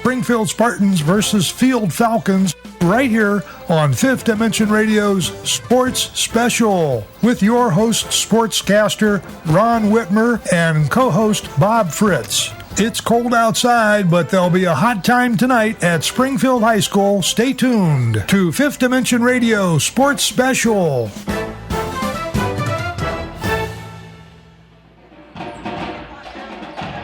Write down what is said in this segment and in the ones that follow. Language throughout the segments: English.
Springfield Spartans versus Field Falcons right here on Fifth Dimension Radio's Sports Special with your host, sportscaster Ron Whitmer, and co-host Bob Fritz. It's cold outside, but there'll be a hot time tonight at Springfield High School. Stay tuned to Fifth Dimension Radio Sports Special.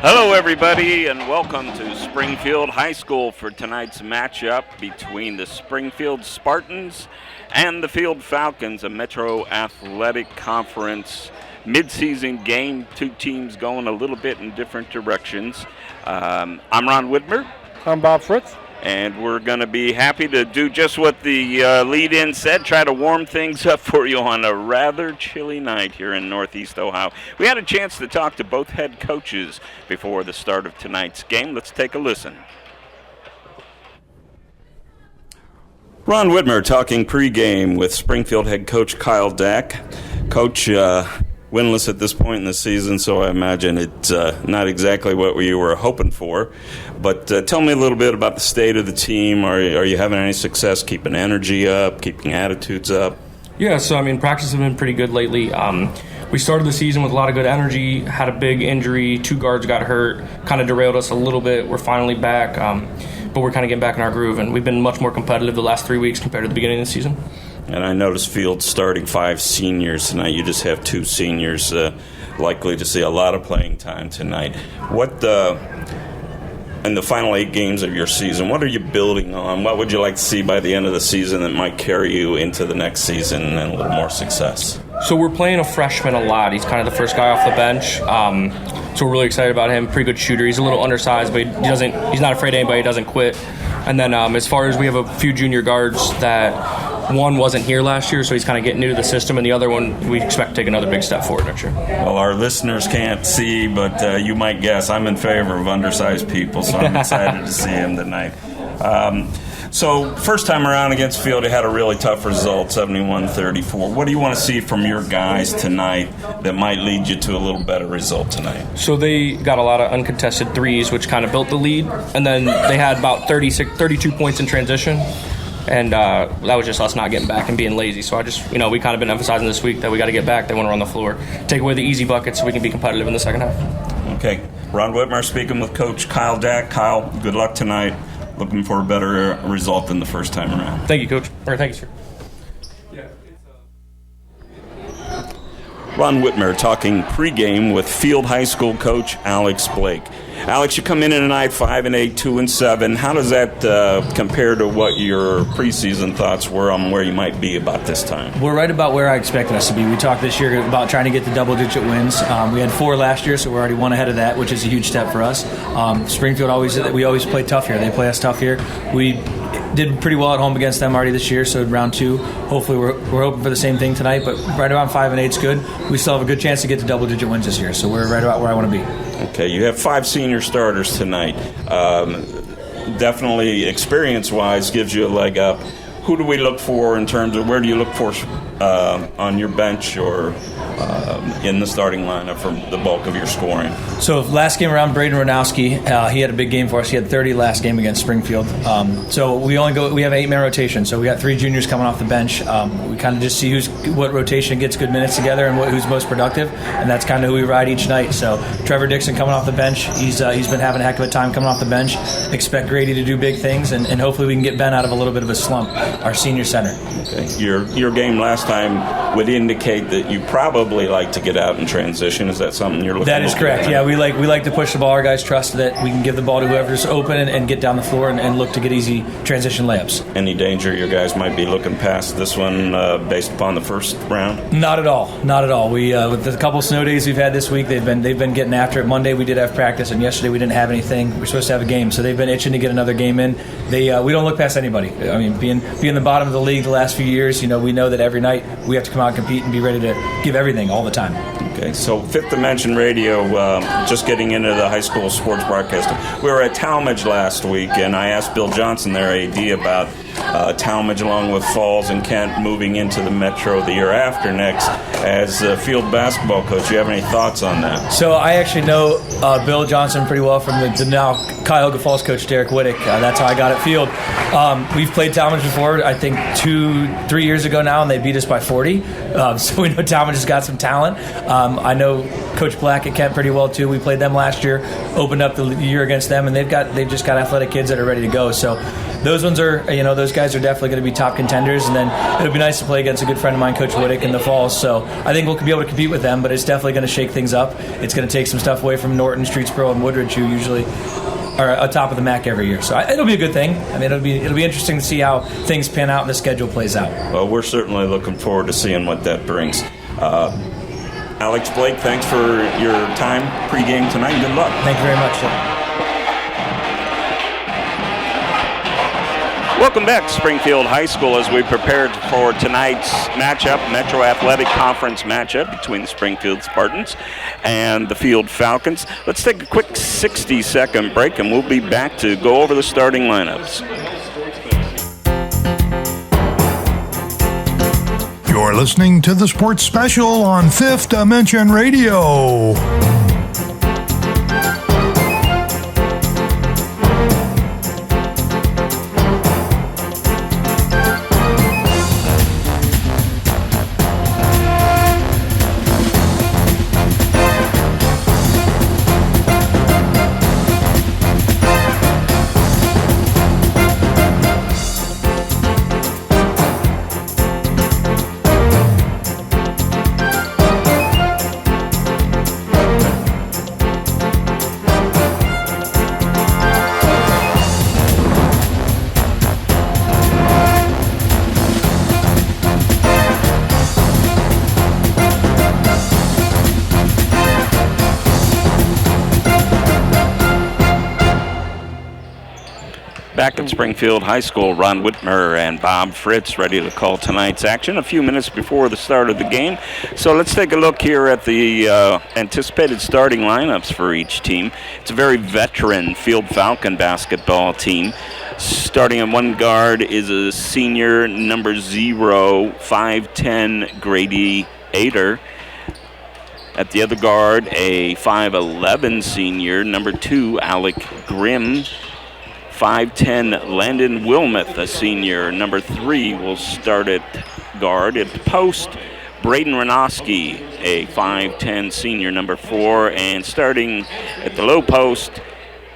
Hello, everybody, and welcome to Springfield High School for tonight's matchup between the Springfield Spartans and the Field Falcons, a Metro Athletic Conference mid-season game. Two teams going a little bit in different directions. I'm Ron Whitmer. I'm Bob Fritz. And we're going to be happy to do just what the lead-in said, try to warm things up for you on a rather chilly night here in Northeast Ohio. We had a chance to talk to both head coaches before the start of tonight's game. Let's take a listen. Ron Whitmer talking pregame with Springfield head coach Kyle Dack. Coach, winless at this point in the season, so I imagine it's not exactly what we were hoping for. But tell me a little bit about the state of the team. Are you having any success keeping energy up, keeping attitudes up? Yeah, so, practice has been pretty good lately. We started the season with a lot of good energy, had a big injury, 2 guards got hurt, kind of derailed us a little bit. We're finally back, but we're kind of getting back in our groove, and we've been much more competitive the last 3 weeks compared to the beginning of the season. And I noticed Field starting 5 seniors tonight. You just have 2 seniors likely to see a lot of playing time tonight. What in the final 8 games of your season, what are you building on? What would you like to see by the end of the season that might carry you into the next season and a little more success? So we're playing a freshman a lot. He's kind of the first guy off the bench. So we're really excited about him. Pretty good shooter. He's a little undersized, but he's not afraid of anybody. He doesn't quit. And then as far as we have a few junior guards that one wasn't here last year, so he's kind of getting new to the system, and the other one we expect to take another big step forward next year. Well, our listeners can't see, but you might guess I'm in favor of undersized people, so I'm excited to see him tonight. So first time around against Field, you had a really tough result, 71-34. What do you want to see from your guys tonight that might lead you to a little better result tonight? So they got a lot of uncontested threes, which kind of built the lead, and then they had about 32 points in transition. And that was just us not getting back and being lazy. So we kind of been emphasizing this week that we got to get back. They want to run the floor, take away the easy buckets so we can be competitive in the second half. Okay. Ron Whitmer speaking with Coach Kyle Dack. Kyle, good luck tonight. Looking for a better result than the first time around. Thank you, Coach. Thank you, sir. Ron Whitmer talking pregame with Field High School coach Alex Blake. Alex, you come in tonight 5-8, 2-7. How does that compare to what your preseason thoughts were on where you might be about this time? We're right about where I expected us to be. We talked this year about trying to get the double-digit wins. We had 4 last year, so we're already 1 ahead of that, which is a huge step for us. Springfield we always play tough here. They play us tough here. We did pretty well at home against them already this year, so round 2, hopefully we're hoping for the same thing tonight, but right around 5-8 is good. We still have a good chance to get to double-digit wins this year, so we're right about where I want to be. Okay, you have 5 senior starters tonight. Definitely experience-wise gives you a leg up. Who do we look for in terms of where do you look for on your bench or in the starting lineup for the bulk of your scoring? So last game around, Braden Ranowski, he had a big game for us. He had 30 last game against Springfield. So we have an 8-man rotation. So we got 3 juniors coming off the bench. We kind of just see what rotation gets good minutes together and who's most productive, and that's kind of who we ride each night. So Trevor Dixon coming off the bench, he's been having a heck of a time coming off the bench. Expect Grady to do big things, and hopefully we can get Ben out of a little bit of a slump, our senior center. Okay. Your game last time would indicate that you probably like to get out in transition. Is that something you're looking at? That is correct. Yeah, we like to push the ball. Our guys trust that we can give the ball to whoever's open and get down the floor and look to get easy transition layups. Any danger your guys might be looking past this one based upon the first round? Not at all. Not at all. We with the couple snow days we've had this week, they've been getting after it. Monday we did have practice, and yesterday we didn't have anything. We're supposed to have a game, so they've been itching to get another game in. We don't look past anybody. Being the bottom of the league the last few years, we know that every night we have to come out and compete and be ready to give everything all the time. Okay, so Fifth Dimension Radio, just getting into the high school sports broadcasting. We were at Talmadge last week, and I asked Bill Johnson, their AD, about Talmadge along with Falls and Kent moving into the Metro the year after next. As field basketball coach, do you have any thoughts on that? So I actually know Bill Johnson pretty well from the now Cuyahoga Falls coach Derek Whittick. That's how I got at field. We've played Talmadge before, I think 2-3 years ago now, and they beat us by 40. So we know Talmadge has got some talent. I know Coach Black at Kent pretty well too. We played them last year, opened up the year against them, and they've just got athletic kids that are ready to go. So those ones are, those guys are definitely going to be top contenders. And then it'll be nice to play against a good friend of mine, Coach Whittick, in the Falls. So I think we'll be able to compete with them, but it's definitely going to shake things up. It's going to take some stuff away from Norton, Streetsboro, and Woodridge, who usually are atop of the MAC every year. So it'll be a good thing. I mean, it'll be interesting to see how things pan out and the schedule plays out. Well, we're certainly looking forward to seeing what that brings. Alex Blake, thanks for your time pregame tonight. Good luck. Thank you very much. Welcome back to Springfield High School as we prepared for tonight's matchup, Metro Athletic Conference matchup between the Springfield Spartans and the Field Falcons. Let's take a quick 60-second break, and we'll be back to go over the starting lineups. You're listening to the Sports Special on Fifth Dimension Radio. Back at Springfield High School, Ron Whitmer and Bob Fritz ready to call tonight's action a few minutes before the start of the game. So let's take a look here at the anticipated starting lineups for each team. It's a very veteran Field Falcon basketball team. Starting at one guard is a senior, number 0, 5'10", Grady Ader. At the other guard, a 5'11" senior, number 2, Alec Grimm. 5'10", Landon Wilmoth, a senior. Number 3 will start at guard. At post, Braden Renoski, a 5'10" senior, number 4. And starting at the low post,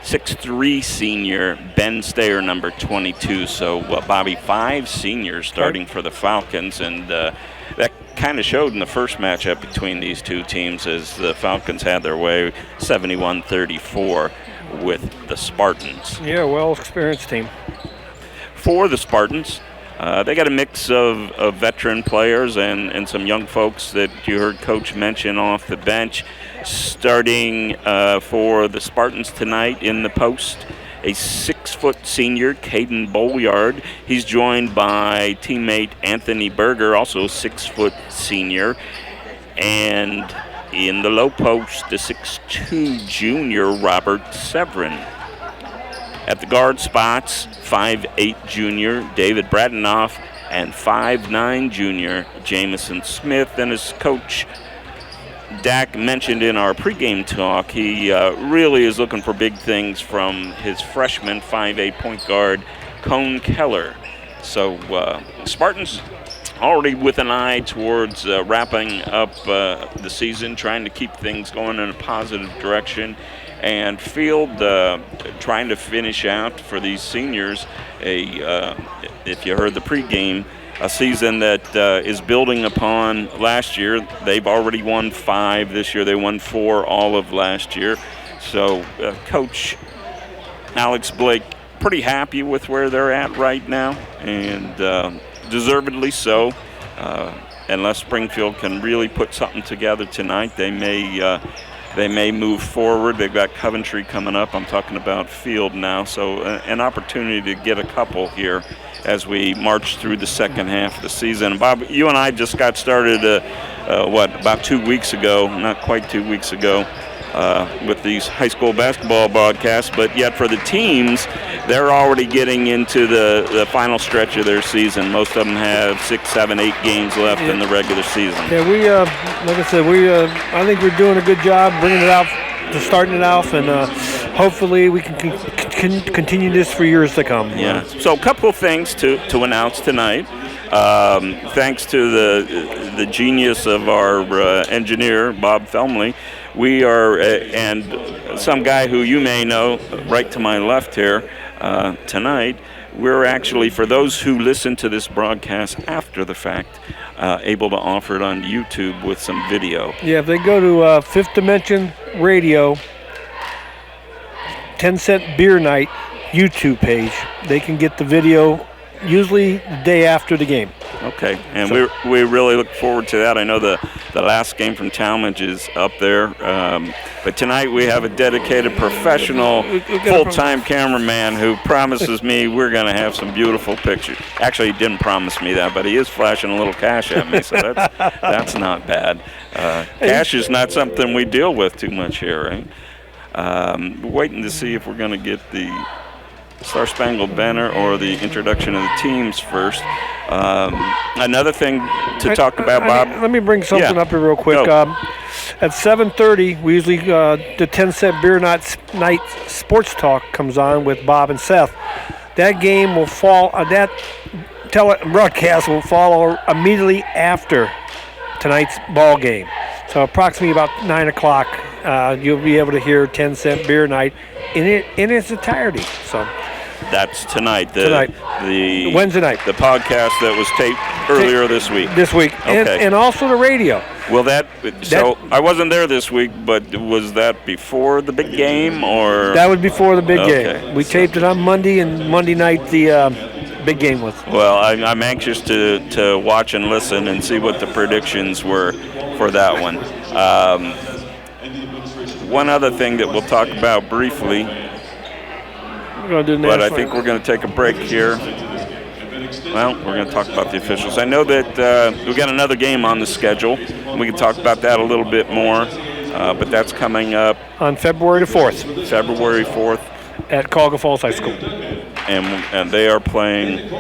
6'3" senior, Ben Stayer, number 22. So, Bobby, 5 seniors starting for the Falcons. And that kind of showed in the first matchup between these two teams as the Falcons had their way 71-34. With the Spartans. Yeah, well-experienced team. For the Spartans, they got a mix of veteran players and some young folks that you heard Coach mention off the bench. Starting for the Spartans tonight in the post, a 6-foot senior, Caden Bolyard. He's joined by teammate Anthony Berger, also a 6-foot senior. And in the low post, the 6'2" junior, Robert Severin. At the guard spots, 5'8" junior, David Bradenoff, and 5'9" junior, Jamison Smith. And as Coach Dak mentioned in our pregame talk, he really is looking for big things from his freshman 5'8" point guard, Cone Keller. So Spartans already with an eye towards wrapping up the season, trying to keep things going in a positive direction. And Field trying to finish out for these seniors, if you heard the pregame, a season that is building upon last year. They've already won 5 this year. They won 4 all of last year. So Coach Alex Blake pretty happy with where they're at right now, and deservedly so. Unless Springfield can really put something together tonight, they may move forward. They've got Coventry coming up. I'm talking about Field now, so an opportunity to get a couple here as we march through the second half of the season. Bob, you and I just got started about 2 weeks ago, not quite 2 weeks ago, with these high school basketball broadcasts, but yet for the teams, they're already getting into the final stretch of their season. Most of them have 6, 7, 8 games left in the regular season. Yeah, we like I said, I think we're doing a good job bringing it out, starting it off, and hopefully we can continue this for years to come. Yeah. So a couple of things to announce tonight. Thanks to the genius of our engineer, Bob Felmley, we are, and some guy who you may know right to my left here tonight, we're actually, for those who listen to this broadcast after the fact, able to offer it on YouTube with some video. Yeah, if they go to Fifth Dimension Radio, 10-cent beer night YouTube page, they can get the video usually the day after the game. Okay, and we really look forward to that. I know the last game from Talmadge is up there, but tonight we have a dedicated professional full-time cameraman who promises me we're going to have some beautiful pictures. Actually, he didn't promise me that, but he is flashing a little cash at me, so that's not bad. Cash is not something we deal with too much here, right? Waiting to see if we're going to get the Star Spangled Banner or the introduction of the teams first. Another thing to talk about, Bob. Let me bring something up here real quick. At 7:30, we usually the 10-cent beer night sports talk comes on with Bob and Seth. That game will fall. That broadcast will follow immediately after tonight's ball game. So approximately about 9 o'clock, you'll be able to hear 10-cent beer night in its entirety. So. That's tonight. The Wednesday night. The podcast that was taped earlier this week. Okay. And also the radio. Will so I wasn't there this week, but was that before the big game or? That was before the big game. We taped it on Monday, and Monday night the big game was. Well, I'm anxious to watch and listen and see what the predictions were for that one. One other thing that we'll talk about briefly. But I think we're going to take a break here. Well, we're going to talk about the officials. I know that we've got another game on the schedule. We can talk about that a little bit more, but that's coming up on February 4th. February 4th at Cuyahoga Falls High School. And they are playing.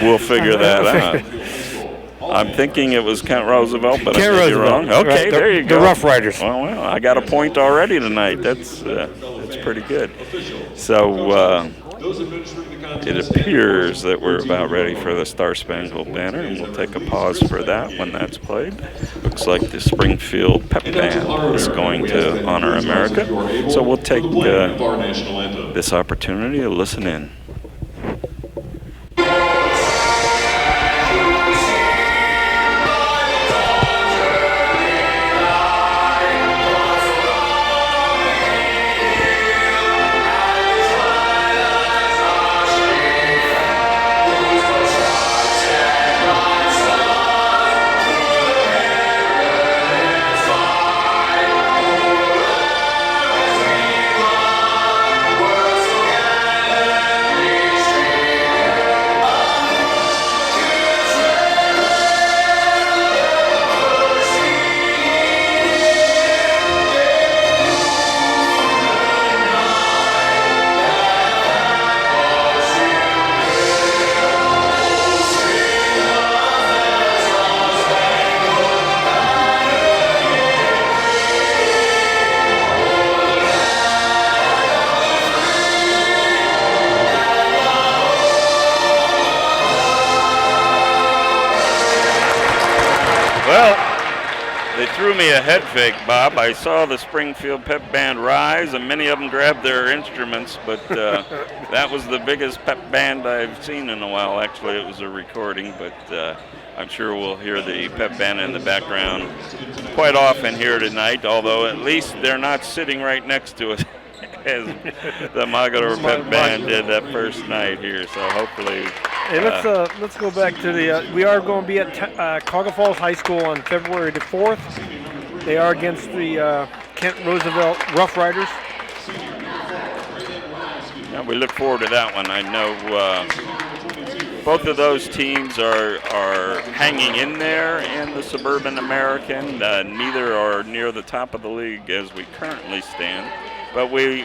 We'll figure that out. I'm thinking it was Kent Roosevelt, but I may be wrong. Okay, there you go. The Rough Riders. Well, I got a point already tonight. That's pretty good. So it appears that we're about ready for the Star Spangled Banner, and we'll take a pause for that when that's played. Looks like the Springfield Pep Band is going to honor America. So we'll take this opportunity to listen in. A head fake, Bob. I saw the Springfield Pep Band rise, and many of them grabbed their instruments, but that was the biggest pep band I've seen in a while. Actually, it was a recording, but I'm sure we'll hear the pep band in the background quite often here tonight, although at least they're not sitting right next to it as the Mogador Pep Band did that first night here, so hopefully... Hey, let's go back to the... we are going to be at Cuyahoga Falls High School on February the 4th. They are against the Kent Roosevelt Rough Riders. Yeah, we look forward to that one. I know both of those teams are hanging in there in the Suburban American. Neither are near the top of the league as we currently stand. But we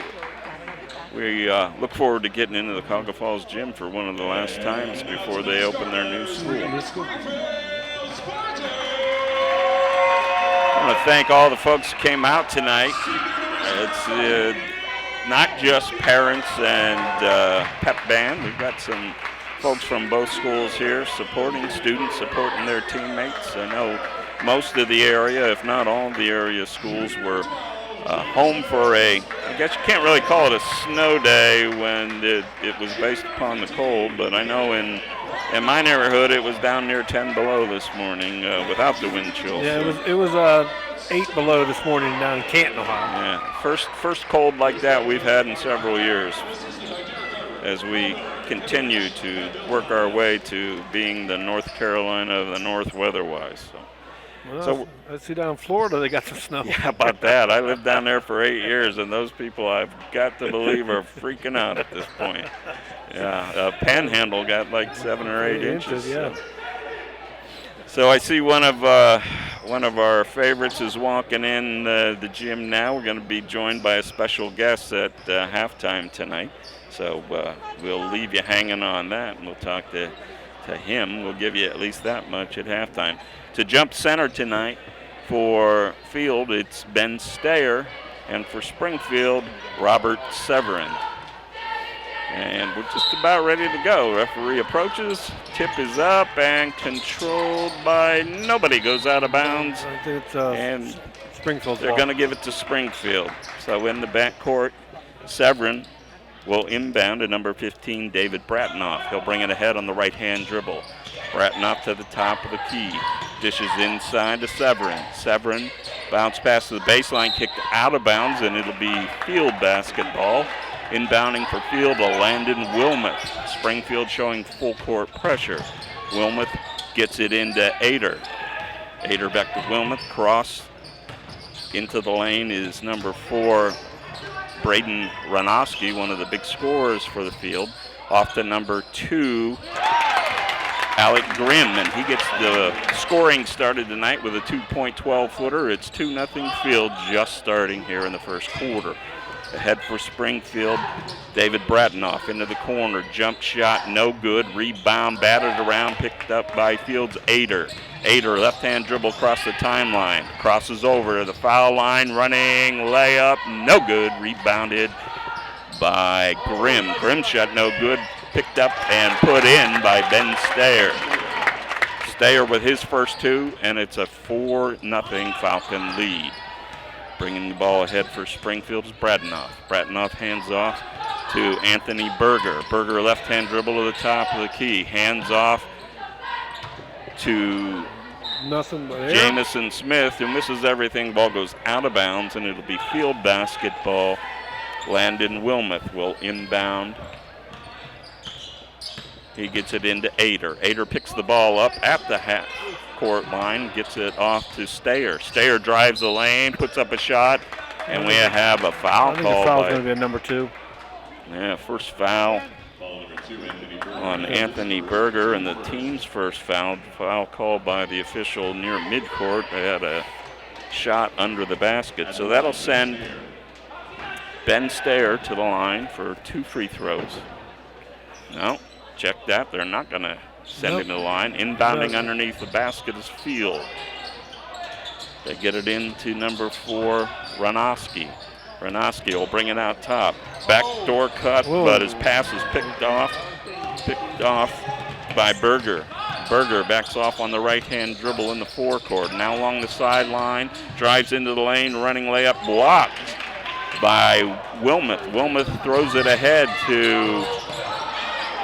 look forward to getting into the Cuyahoga Falls gym for one of the last times before they open their new school. I want to thank all the folks who came out tonight. It's not just parents and pep band. We've got some folks from both schools here supporting students, supporting their teammates. I know most of the area, if not all of the area schools, were home for I guess you can't really call it a snow day when it was based upon the cold, but I know in my neighborhood it was down near 10 below this morning without the wind chill. Yeah, it was 8 below this morning down in Canton, Ohio. Yeah, first cold like that we've had in several years as we continue to work our way to being the North Carolina of the North weather-wise. Well, I see down in Florida they got some snow. Yeah, how about that? I lived down there for 8 years, and those people I've got to believe are freaking out at this point. Yeah, Panhandle got like 7 or 8 inches. Yeah. So I see one of our favorites is walking in the gym now. We're going to be joined by a special guest at halftime tonight. So we'll leave you hanging on that, and we'll talk to him. We'll give you at least that much at halftime. To jump center tonight for Field, it's Ben Stayer, and for Springfield, Robert Severin. And we're just about ready to go. Referee approaches, tip is up, and controlled by nobody. Goes out of bounds. I think it's and Springfield's they're going to give it to Springfield. So in the backcourt, Severin will inbound to number 15, David Bratnoff. He'll bring it ahead on the right-hand dribble. Bratnoff to the top of the key. Dishes inside to Severin. Severin bounce pass to the baseline, kicked out of bounds, and it'll be Field basketball. Inbounding for Field will Landon Wilmoth. Springfield showing full court pressure. Wilmoth gets it into Ader. Ader back to Wilmoth. Cross into the lane is number 4, Braden Ranowski, one of the big scorers for the Field. Off to number 2, Alec Grimm, and he gets the scoring started tonight with a 2-point 12-footer. It's 2-0 Field just starting here in the first quarter. Ahead for Springfield, David Bratnoff into the corner. Jump shot, no good. Rebound, batted around, picked up by Field's Ader. Ader, left-hand dribble across the timeline. Crosses over to the foul line, running, layup, no good. Rebounded by Grimm. Grimm shot, no good. Picked up and put in by Ben Stayer. Stayer with his first 2, and it's a 4-0 Falcon lead. Bringing the ball ahead for Springfield is Bratnoff. Bratnoff hands off to Anthony Berger. Berger left-hand dribble to the top of the key. Hands off to Jamison Smith, who misses everything. Ball goes out of bounds, and it'll be Field basketball. Landon Wilmoth will inbound. He gets it into Ader. Ader picks the ball up at the half-court line, gets it off to Stayer. Stayer drives the lane, puts up a shot, and we have a foul call. The foul's going to be a number 2. Yeah, first foul on Anthony Berger, and the team's first foul called by the official near midcourt. They had a shot under the basket. So that'll send Ben Stayer to the line for 2 free throws. No. Check that. They're not going to send him to the line. Inbounding underneath the basket is Field. They get it into number 4, Ranowski. Ranowski will bring it out top. Backdoor cut, but his pass is picked off by Berger. Berger backs off on the right-hand dribble in the forecourt. Now along the sideline, drives into the lane, running layup blocked by Wilmoth. Wilmoth throws it ahead to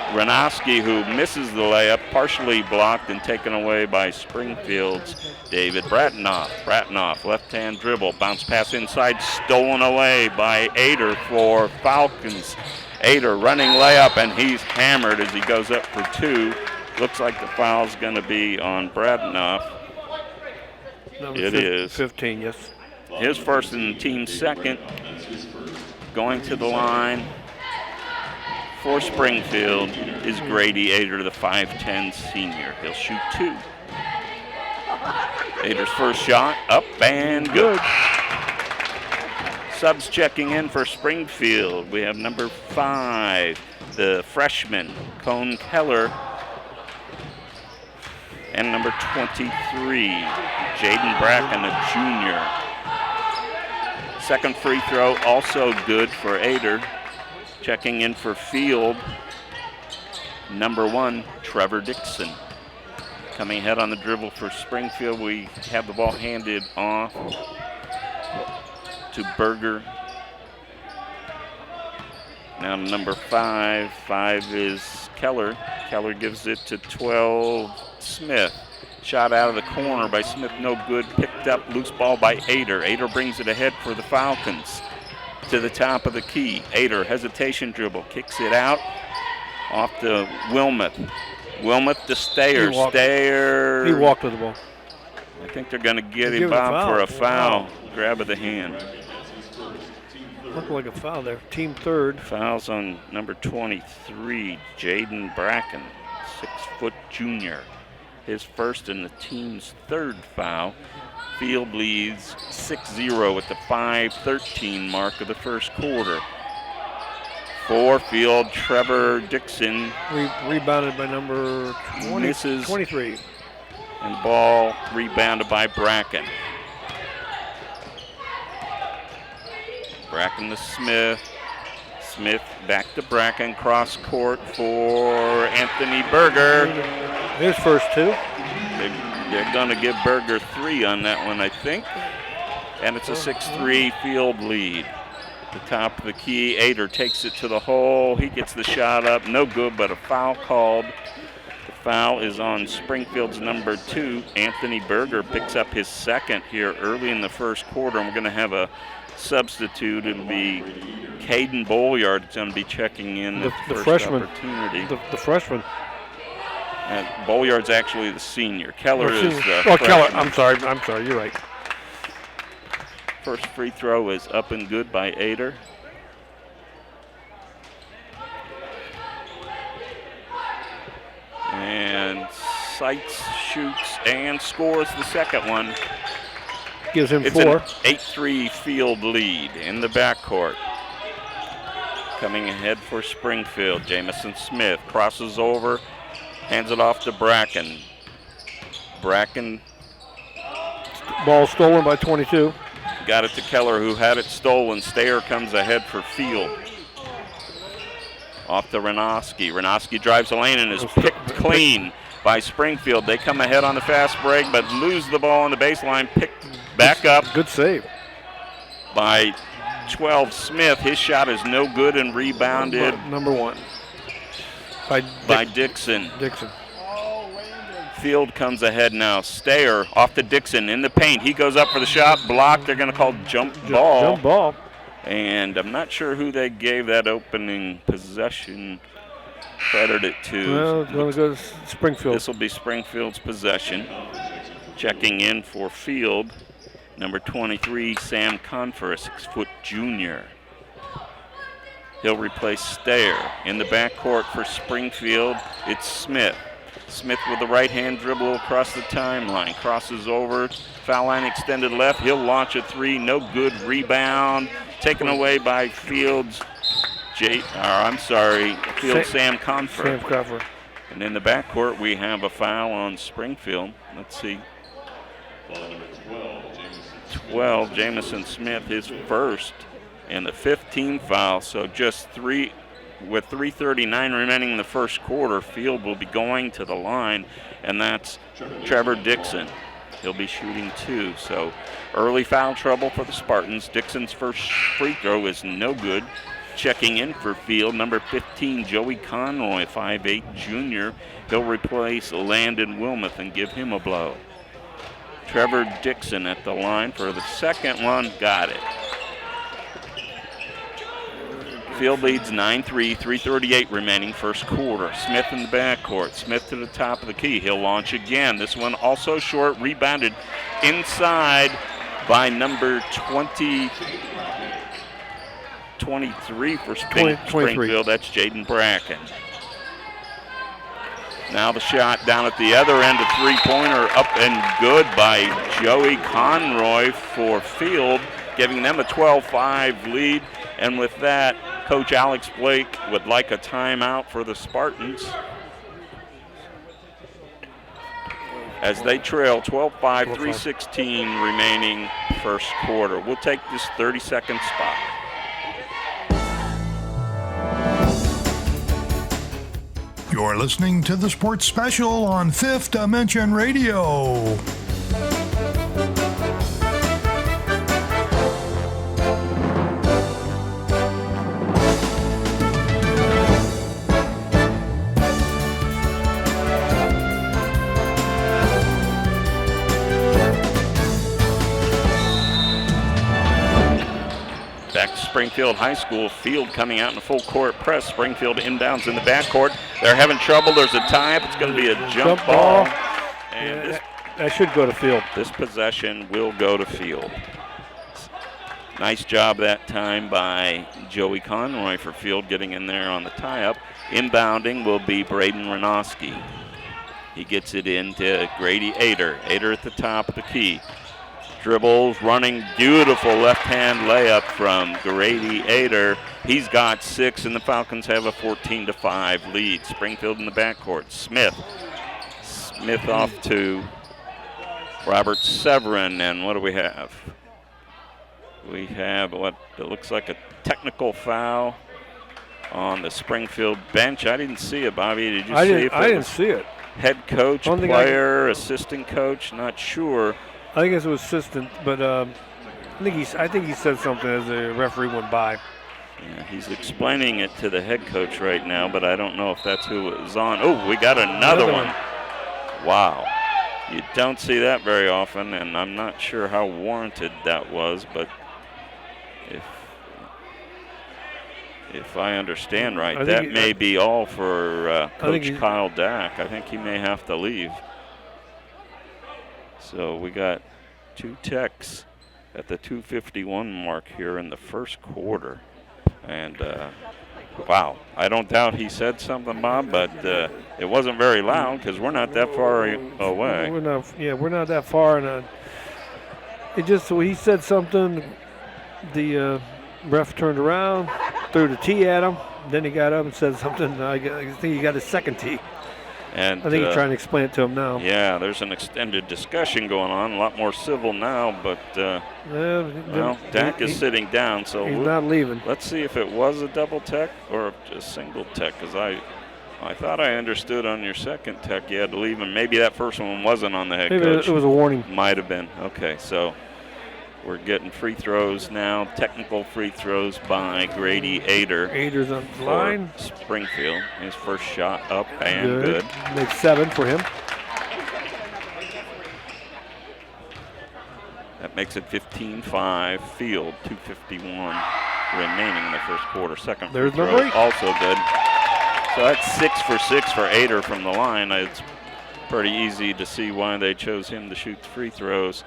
Ranowski, who misses the layup, partially blocked and taken away by Springfield's David Bratnoff. Bratnoff, left-hand dribble, bounce pass inside, stolen away by Ader for Falcons. Ader running layup, and he's hammered as he goes up for 2. Looks like the foul's going to be on Bratnoff. It is 15, yes. His first and the team's second. Going to the line for Springfield is Grady Ader, the 5'10 senior. He'll shoot 2. Ader's first shot, up and good. Subs checking in for Springfield. We have number 5, the freshman, Cone Keller, and number 23, Jaden Bracken, a junior. Second free throw also good for Ader. Checking in for Field, number 1, Trevor Dixon. Coming ahead on the dribble for Springfield, we have the ball handed off to Berger. Now number 5. 5 is Keller. Keller gives it to 12, Smith. Shot out of the corner by Smith, no good. Picked up, loose ball by Ader. Ader brings it ahead for the Falcons. To the top of the key. Ader, hesitation dribble, kicks it out. Off to Wilmoth. Wilmoth to Stayer. Stayer. He walked with the ball. I think they're going to get him, Bob, for a foul. Wow. Grab of the hand. Looked like a foul there. Team third. Fouls on number 23, Jaden Bracken, 6-foot junior. His first and the team's third foul. Field leads 6-0 at the 5:13 mark of the first quarter. For Field, Trevor Dixon Rebounded by number 23. And ball rebounded by Bracken. Bracken to Smith. Smith back to Bracken, cross court for Anthony Berger. His first 2. They're going to give Berger 3 on that one, I think. And it's a 6-3 Field lead. The top of the key, Ader takes it to the hole. He gets the shot up, no good, but a foul called. The foul is on Springfield's number 2. Anthony Berger picks up his second here early in the first quarter. And we're going to have a substitute. It'll be Caden Bolyard is going to be checking in the first freshman opportunity. The freshman. Bolyard's actually the senior. Keller is the Keller. freshman. I'm sorry. You're right. First free throw is up and good by Ader. And Seitz shoots and scores the second one. Gives him it's 4. An 8-3 Field lead in the backcourt. Coming ahead for Springfield, Jamison Smith crosses over, hands it off to Bracken. Bracken. Ball stolen by 22. Got it to Keller, who had it stolen. Stayer comes ahead for Field. Off to Renoski. Renoski drives the lane and is picked clean by Springfield. They come ahead on the fast break, but lose the ball on the baseline. Picked back up. Good save. By 12, Smith. His shot is no good and rebounded. Number 1. By Dixon. Dixon. Field comes ahead now. Stayer off to Dixon in the paint. He goes up for the shot. Blocked. They're going to call jump ball. Jump ball. And I'm not sure who they gave that opening possession credit to. Well, it's going to go to Springfield. This will be Springfield's possession. Checking in for Field, number 23, Sam Confer, a 6-foot junior. He'll replace Stayer. In the backcourt for Springfield, it's Smith. Smith with the right-hand dribble across the timeline. Crosses over, foul line extended left. He'll launch a 3, no good. Rebound, taken away by Field's Sam Confer. Sam Confer. And in the backcourt, we have a foul on Springfield. Let's see. 12, Jamison Smith, his first, and the 15th foul. So just 3. With 3:39 remaining in the first quarter, Field will be going to the line, and that's Trevor Dixon. He'll be shooting 2. So early foul trouble for the Spartans. Dixon's first free throw is no good. Checking in for Field, number 15, Joey Conroy, 5'8 junior. He'll replace Landon Wilmoth and give him a blow. Trevor Dixon at the line for the second one. Got it. Field leads 9-3, 3:38 remaining first quarter. Smith in the backcourt. Smith to the top of the key. He'll launch again. This one also short, rebounded inside by number 20. 23 for 23. Springfield. That's Jaden Bracken. Now the shot down at the other end, a three-pointer up and good by Joey Conroy for Field, giving them a 12-5 lead. And with that, Coach Alex Blake would like a timeout for the Spartans as they trail 12-5, 3:16 remaining first quarter. We'll take this 30-second spot. You're listening to the Sports Special on Fifth Dimension Radio. Back to Springfield High School. Field coming out in a full court press. Springfield inbounds in the backcourt. They're having trouble. There's a tie-up. It's going to be a jump ball. And that should go to Field. This possession will go to Field. Nice job that time by Joey Conroy for Field getting in there on the tie-up. Inbounding will be Braden Renowski. He gets it into Grady Ader. Ader at the top of the key. Dribbles, running, beautiful left-hand layup from Grady Ader. He's got 6, and the Falcons have a 14-5 lead. Springfield in the backcourt. Smith off to Robert Severin, and what do we have? We have what it looks like a technical foul on the Springfield bench. I didn't see it, Bobby. Did you see it? I didn't see it. Head coach, player, assistant coach, not sure. I think it was assistant, but I think he said something as the referee went by. Yeah, he's explaining it to the head coach right now, but I don't know if that's who it was on. Oh, we got another one. Wow. You don't see that very often, and I'm not sure how warranted that was, but if I understand right, that may be all for Coach Kyle Dack. I think he may have to leave. So we got 2 techs at the 2:51 mark here in the first quarter. And, wow, I don't doubt he said something, Bob, but it wasn't very loud because we're not that far away. We're not that far. And he said something, the ref turned around, threw the tee at him, then he got up and said something. I think he got his second tee. And I think he's trying to explain it to him now. Yeah, there's an extended discussion going on, a lot more civil now, but Dak is sitting down, so he's not leaving. Let's see if it was a double tech or a single tech, because I thought I understood on your second tech you had to leave, and maybe that first one wasn't on the head coach. It was a warning. Might have been. Okay, so we're getting free throws now, technical free throws by Grady Ader. Ader's on the line. Springfield. His first shot up and good. Makes 7 for him. That makes it 15-5. Field, 2:51 remaining in the first quarter. Second free throw also good. So that's 6 for 6 for Ader from the line. It's pretty easy to see why they chose him to shoot free throws.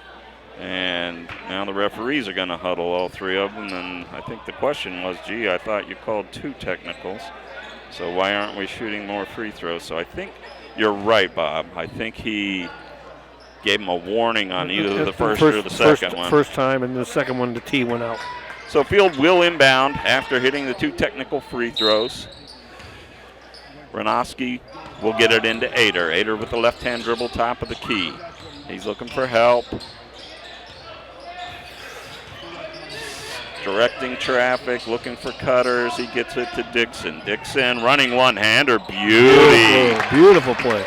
And now the referees are going to huddle, all 3 of them. And I think the question was, gee, I thought you called 2 technicals. So why aren't we shooting more free throws? So I think you're right, Bob. I think he gave him a warning on either the first or the second one. First time, and the second one, the tee went out. So Field will inbound after hitting the 2 technical free throws. Renowski will get it into Ader. Ader with the left-hand dribble, top of the key. He's looking for help. Directing traffic, looking for cutters. He gets it to Dixon. Dixon running one-hander. Beauty. Beautiful play.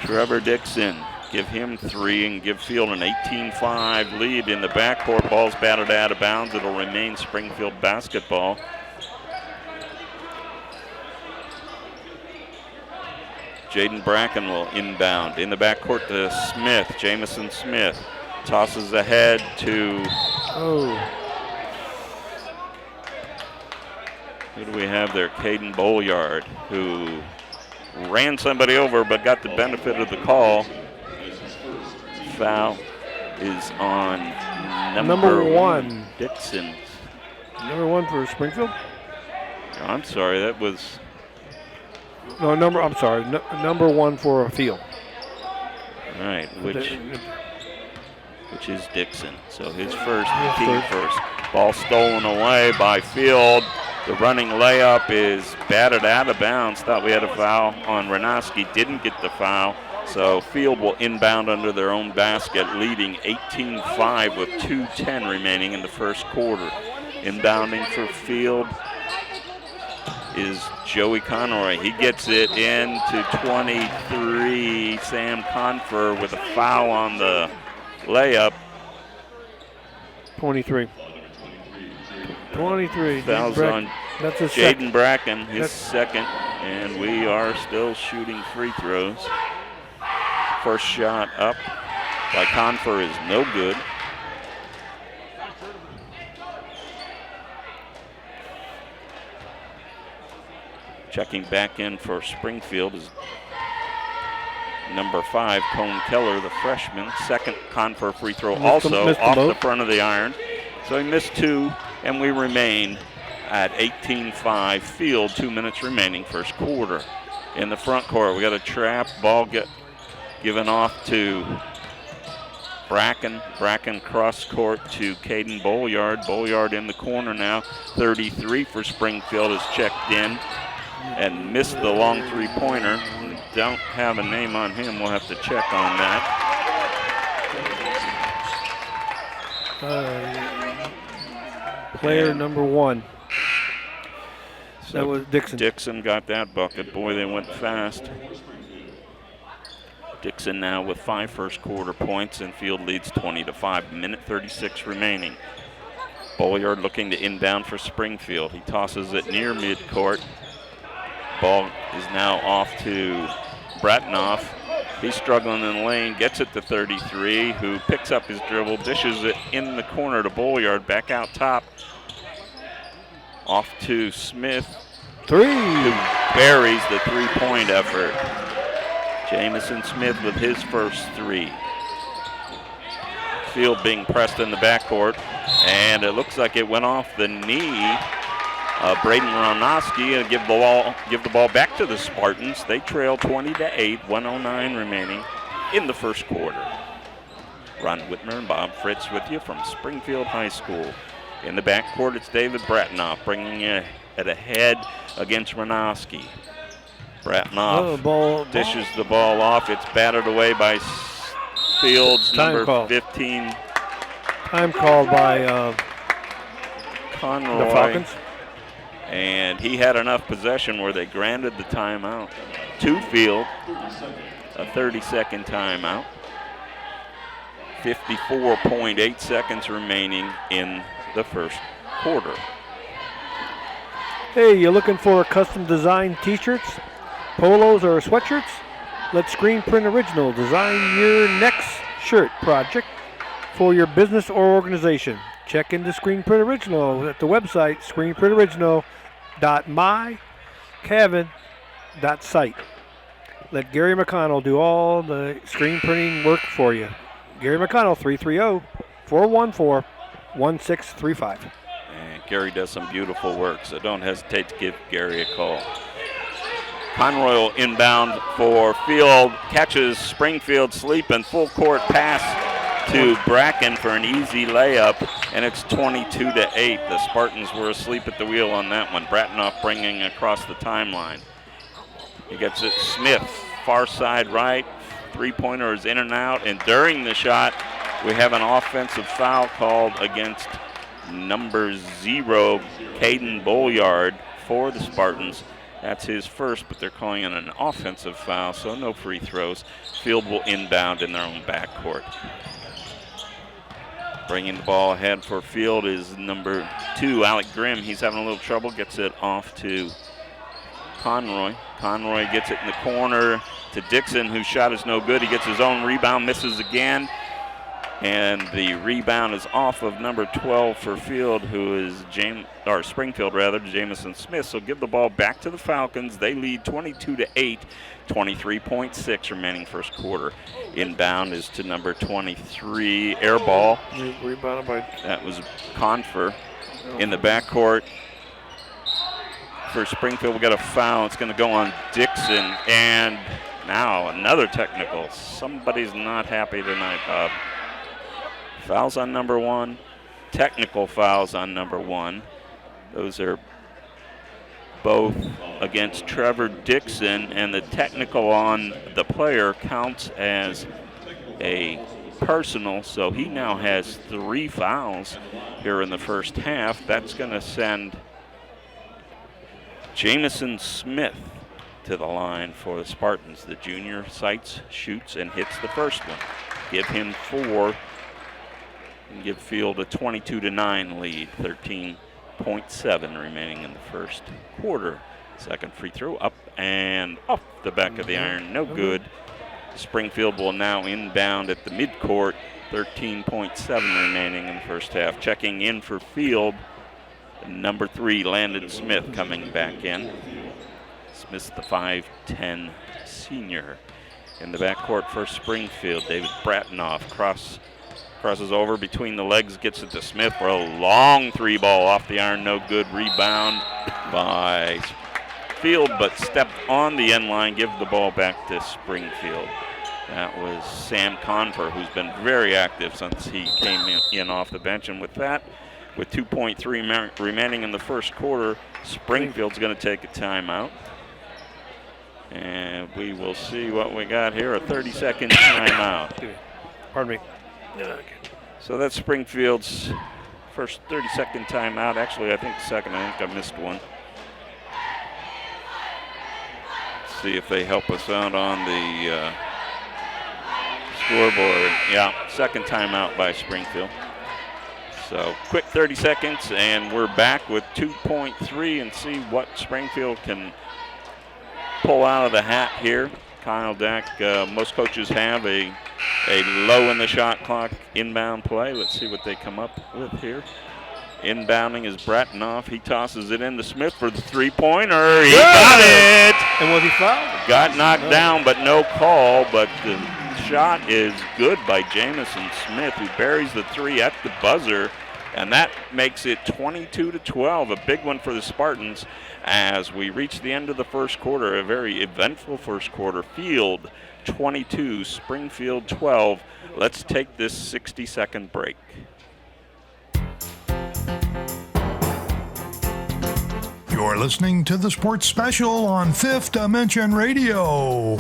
Trevor Dixon, give him 3 and give Field an 18-5 lead in the backcourt. Ball's batted out of bounds. It'll remain Springfield basketball. Jaden Bracken will inbound in the backcourt to Smith, Jamison Smith. Tosses ahead to, who do we have there? Caden Bolyard, who ran somebody over but got the benefit of the call. Foul is on number 1. Dixon. Number 1 for Springfield? I'm sorry, that was... No, I'm sorry, number 1 for Field. All right, which is Dixon. So his first, team first. Ball stolen away by Field. The running layup is batted out of bounds. Thought we had a foul on Ranowski. Didn't get the foul. So Field will inbound under their own basket, leading 18-5 with 2:10 remaining in the first quarter. Inbounding for Field is Joey Conroy. He gets it into 23. Sam Confer with a foul on the layup. 23. Fouls on that's a Jaden Bracken, his second, and we are still shooting free throws. First shot up by Confer is no good. Checking back in for Springfield is number 5, Cone Keller, the freshman. Second Confer free throw also off the front of the iron. So he missed 2, and we remain at 18-5. Field, 2 minutes remaining, first quarter. In the front court, we got a trap. Ball given off to Bracken. Bracken cross court to Caden Bolyard. Bolyard in the corner now. 33 for Springfield is checked in and missed the long three-pointer. Don't have a name on him. We'll have to check on that. Player number 1. So that was Dixon. Dixon got that bucket. Boy, they went fast. Dixon now with 5 first quarter points, and Field leads 20-5. Minute 36 remaining. Bolyard looking to inbound for Springfield. He tosses it near midcourt. Ball is now off to Bratnoff. He's struggling in the lane, gets it to 33, who picks up his dribble, dishes it in the corner to Bolyard, back out top. Off to Smith. 3. Who buries the three-point effort. Jamison Smith with his first 3. Field being pressed in the backcourt, and it looks like it went off the knee. Braden Ronowski give the ball back to the Spartans. They trail 20-8, 1:09 remaining in the first quarter. Ron Whitmer and Bob Fritz with you from Springfield High School. In the backcourt, it's David Bratnoff bringing it ahead against Ronowski. Bratnoff dishes the ball off. It's batted away by Fields, number 15. Time called by Conroy. The Falcons. And he had enough possession where they granted the timeout to Field, a 30-second timeout. 54.8 seconds remaining in the first quarter. Hey, you looking for custom design t-shirts, polos, or sweatshirts? Let Screen Print Original design your next shirt project for your business or organization. Check into Screen Print Original at the website screenprintoriginal.mycavin.site. Let Gary McConnell do all the screen printing work for you. Gary McConnell, 330-414-1635. And Gary does some beautiful work, so don't hesitate to give Gary a call. Conroy will inbound for Field, catches Springfield sleeping, full court pass to Bracken for an easy layup, and it's 22-8. The Spartans were asleep at the wheel on that one. Bratnoff bringing across the timeline. He gets it, Smith, far side right. Three-pointer is in and out, and during the shot, we have an offensive foul called against number 0, Caden Bolyard, for the Spartans. That's his first, but they're calling it an offensive foul, so no free throws. Field will inbound in their own backcourt. Bringing the ball ahead for Field is number 2, Alec Grimm. He's having a little trouble, gets it off to Conroy. Conroy gets it in the corner to Dixon, whose shot is no good. He gets his own rebound, misses again. And the rebound is off of number 12 for Field, who is Springfield, Jamison Smith. So give the ball back to the Falcons. They lead 22-8, 23.6 remaining first quarter. Inbound is to number 23, air ball. Rebounded by... That was Confer in the backcourt. For Springfield, we got a foul. It's going to go on Dixon. And now another technical. Somebody's not happy tonight, Bob. Fouls on number 1, technical fouls on number 1. Those are both against Trevor Dixon, and the technical on the player counts as a personal, so he now has 3 fouls here in the first half. That's going to send Jamison Smith to the line for the Spartans. The junior sights, shoots, and hits the first one. Give him 4. And give Field a 22-9 lead, 13.7 remaining in the first quarter. Second free throw up and off the back of the iron, no good. Springfield will now inbound at the midcourt, 13.7 remaining in the first half. Checking in for Field, number 3, Landon Smith, coming back in. Smith's the 5'10 senior. In the backcourt for Springfield, David Bratnoff crosses over between the legs, gets it to Smith for a long 3 ball off the iron, no good. Rebound by Field, but stepped on the end line, give the ball back to Springfield. That was Sam Confer, who's been very active since he came in off the bench. And with that, with 2.3 remaining in the first quarter, Springfield's going to take a timeout. And we will see what we got here, a 30-second timeout. Pardon me. So that's Springfield's first 30-second timeout. Actually, I think second. I think I missed one. Let's see if they help us out on the scoreboard. Yeah, second timeout by Springfield. So quick 30 seconds, and we're back with 2.3 and see what Springfield can pull out of the hat here. Kyle Dack, most coaches have a low in the shot clock inbound play. Let's see what they come up with here. Inbounding is Bratnoff. He tosses it in to Smith for the 3-pointer. He got it! And was he fouled? Got knocked down, but no call. But the shot is good by Jamison Smith, who buries the 3 at the buzzer. And that makes it 22-12, a big one for the Spartans as we reach the end of the first quarter, a very eventful first quarter. Field 22, Springfield 12. Let's take this 60-second break. You're listening to the Sports Special on Fifth Dimension Radio.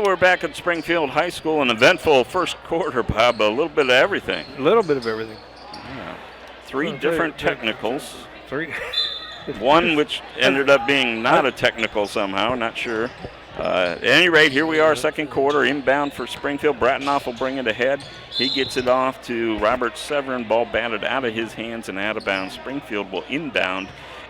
We're back at Springfield High School, an eventful first quarter, Bob. A little bit of everything. A little bit of everything. Yeah. 3 different technicals. 3. One which ended up being not a technical somehow, not sure. At any rate, here we are, second quarter, inbound for Springfield. Bratnoff will bring it ahead. He gets it off to Robert Severin. Ball batted out of his hands and out of bounds. Springfield will inbound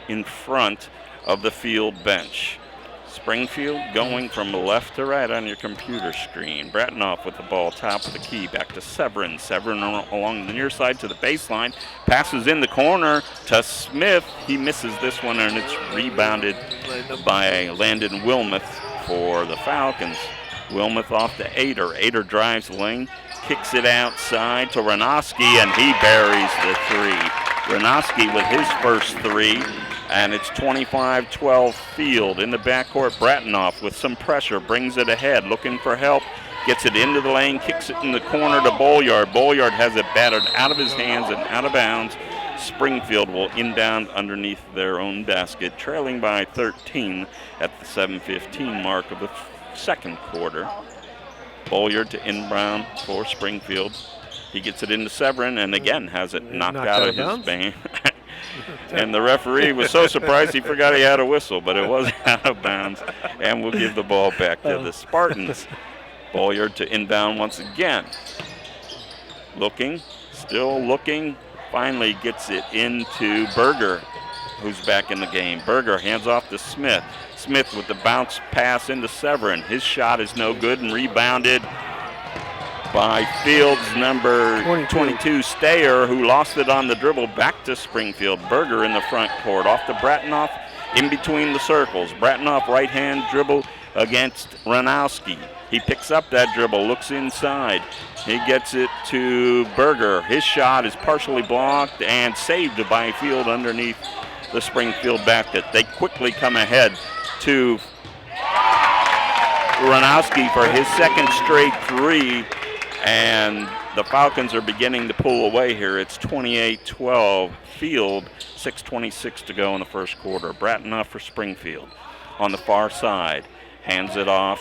in front of the Field bench. Springfield going from left to right on your computer screen. Bratnoff with the ball, top of the key, back to Severin. Severin along the near side to the baseline. Passes in the corner to Smith. He misses this one, and it's rebounded by Landon Wilmoth for the Falcons. Wilmoth off to Ader. Ader drives the lane, kicks it outside to Ranoski, and he buries the 3. Ranoski with his first 3. And it's 25-12 Field. In the backcourt, Bratnoff with some pressure, brings it ahead, looking for help, gets it into the lane, kicks it in the corner to Bolyard. Bolyard has it battered out of his hands and out of bounds. Springfield will inbound underneath their own basket, trailing by 13 at the 7:15 mark of the second quarter. Bolliard to inbound for Springfield. He gets it into Severin and again has it knocked out of his band. And the referee was so surprised he forgot he had a whistle, but it was out of bounds. And we'll give the ball back to the Spartans. Bolliard to inbound once again. Looking, still looking. Finally gets it into Berger, who's back in the game. Berger hands off to Smith. Smith with the bounce pass into Severin. His shot is no good and rebounded by Fields number 22, Stayer, who lost it on the dribble back to Springfield. Berger in the front court, off to Bratanoff in between the circles. Bratanoff right-hand dribble against Ranowski. He picks up that dribble, looks inside. He gets it to Berger. His shot is partially blocked and saved by Field underneath the Springfield basket. They quickly come ahead to Ranowski for his second straight three. And the Falcons are beginning to pull away here. It's 28-12 Field, 6:26 to go in the first quarter. Bratanoff for Springfield on the far side. Hands it off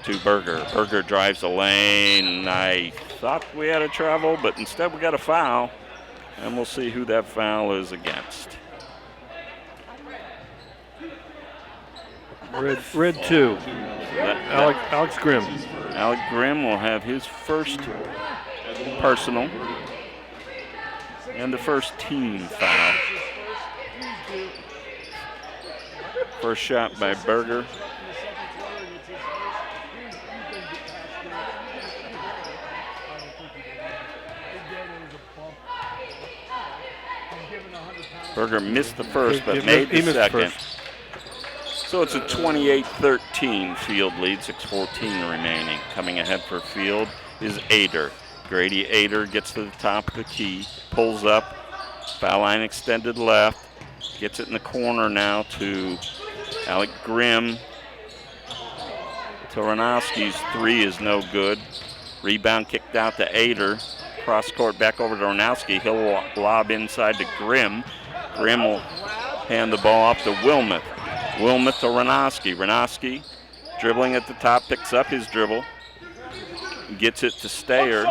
to Berger. Berger drives the lane. I thought we had a travel, but instead we got a foul. And we'll see who that foul is against. Red 2. Alex Grimm. Alec Grimm will have his first personal and the first team foul. First shot by Berger. Berger missed the first, but made the second. So it's a 28-13 Field lead, 6:14 remaining. Coming ahead for Field is Ader. Grady Ader gets to the top of the key, pulls up, foul line extended left, gets it in the corner now to Alec Grimm. Toranowski's three is no good. Rebound kicked out to Ader. Cross court back over to Ranowski. He'll lob inside to Grimm. Grimm will hand the ball off to Wilmoth. Wilmoth to Ranowski. Ranowski dribbling at the top, picks up his dribble, gets it to Stayer.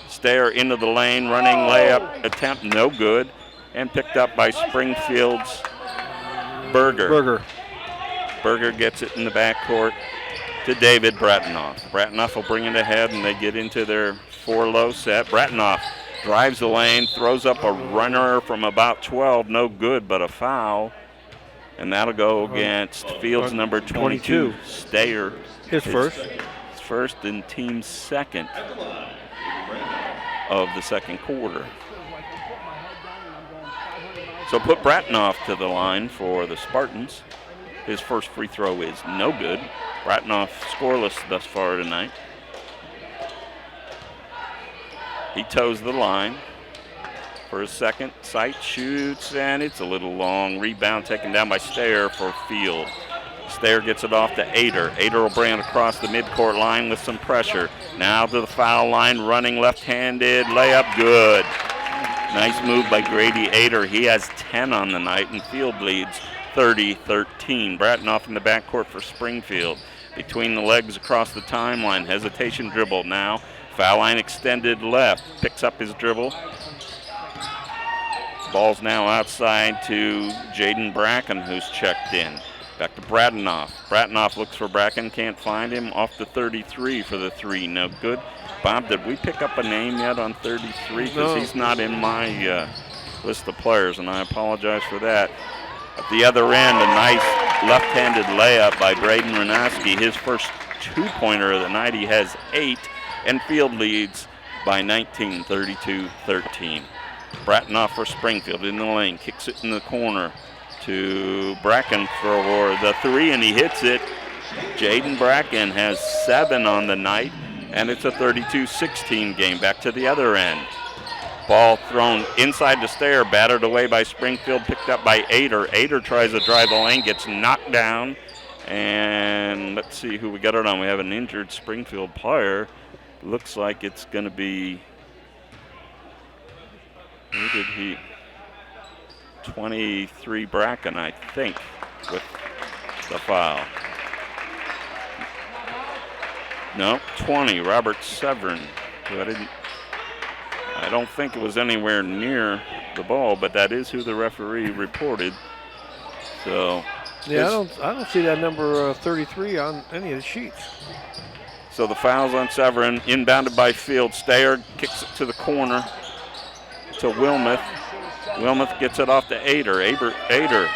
Stayer into the lane, running layup attempt, no good, and picked up by Springfield's Berger. Berger gets it in the backcourt to David Bratanoff. Bratanoff will bring it ahead, and they get into their 4-low set. Bratanoff drives the lane, throws up a runner from about 12, no good, but a foul. And that'll go against Fields number 22, Stayer. His first. His first and team's second of the second quarter. So put Bratanoff to the line for the Spartans. His first free throw is no good. Bratanoff scoreless thus far tonight. He toes the line for his second. Sight shoots, and it's a little long. Rebound taken down by Stayer for Field. Stayer gets it off to Ader. Ader will bring it across the midcourt line with some pressure. Now to the foul line, running left-handed. Layup good. Nice move by Grady Ader. He has 10 on the night, and Field leads 30-13. Bratanoff in the backcourt for Springfield. Between the legs across the timeline. Hesitation dribble now. Foul line extended left. Picks up his dribble. Ball's now outside to Jaden Bracken, who's checked in. Back to Bratanoff. Bratanoff looks for Bracken, can't find him. Off to 33 for the three, no good. Bob, did we pick up a name yet on 33? Because he's not in my list of players, and I apologize for that. At the other end, a nice left-handed layup by Braden Ranowski. His first two-pointer of the night. He has 8, and Field leads by 19, 32-13. Bratanoff for Springfield in the lane, kicks it in the corner to Bracken for the three, and he hits it. Jaden Bracken has 7 on the night, and it's a 32-16 game. Back to the other end. Ball thrown inside the stair, battered away by Springfield, picked up by Ader. Ader tries to drive the lane, gets knocked down, and let's see who we got it on. We have an injured Springfield player. Looks like it's going to be, who did he? 23 Bracken, I think, with the foul. No, 20, Robert Severin, who I don't think it was anywhere near the ball, but that is who the referee reported. So yeah, I don't see that number 33 on any of the sheets. So the foul's on Severin, inbounded by Field. Stayer kicks it to the corner to Wilmoth. Wilmoth gets it off to Ader. Ader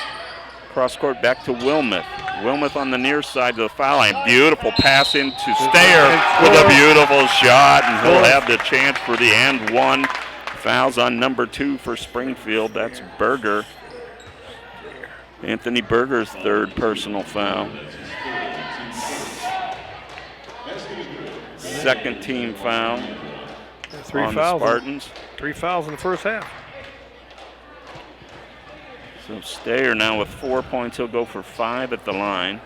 cross court back to Wilmoth. Wilmoth on the near side of the foul line. Beautiful pass into Stayer with a beautiful shot, and he'll have the chance for the and one. Fouls on number 2 for Springfield. That's Berger. Anthony Berger's third personal foul. Second team foul on the Spartans. 3 fouls in the first half. So Stayer now with 4 points. He'll go for 5 at the line.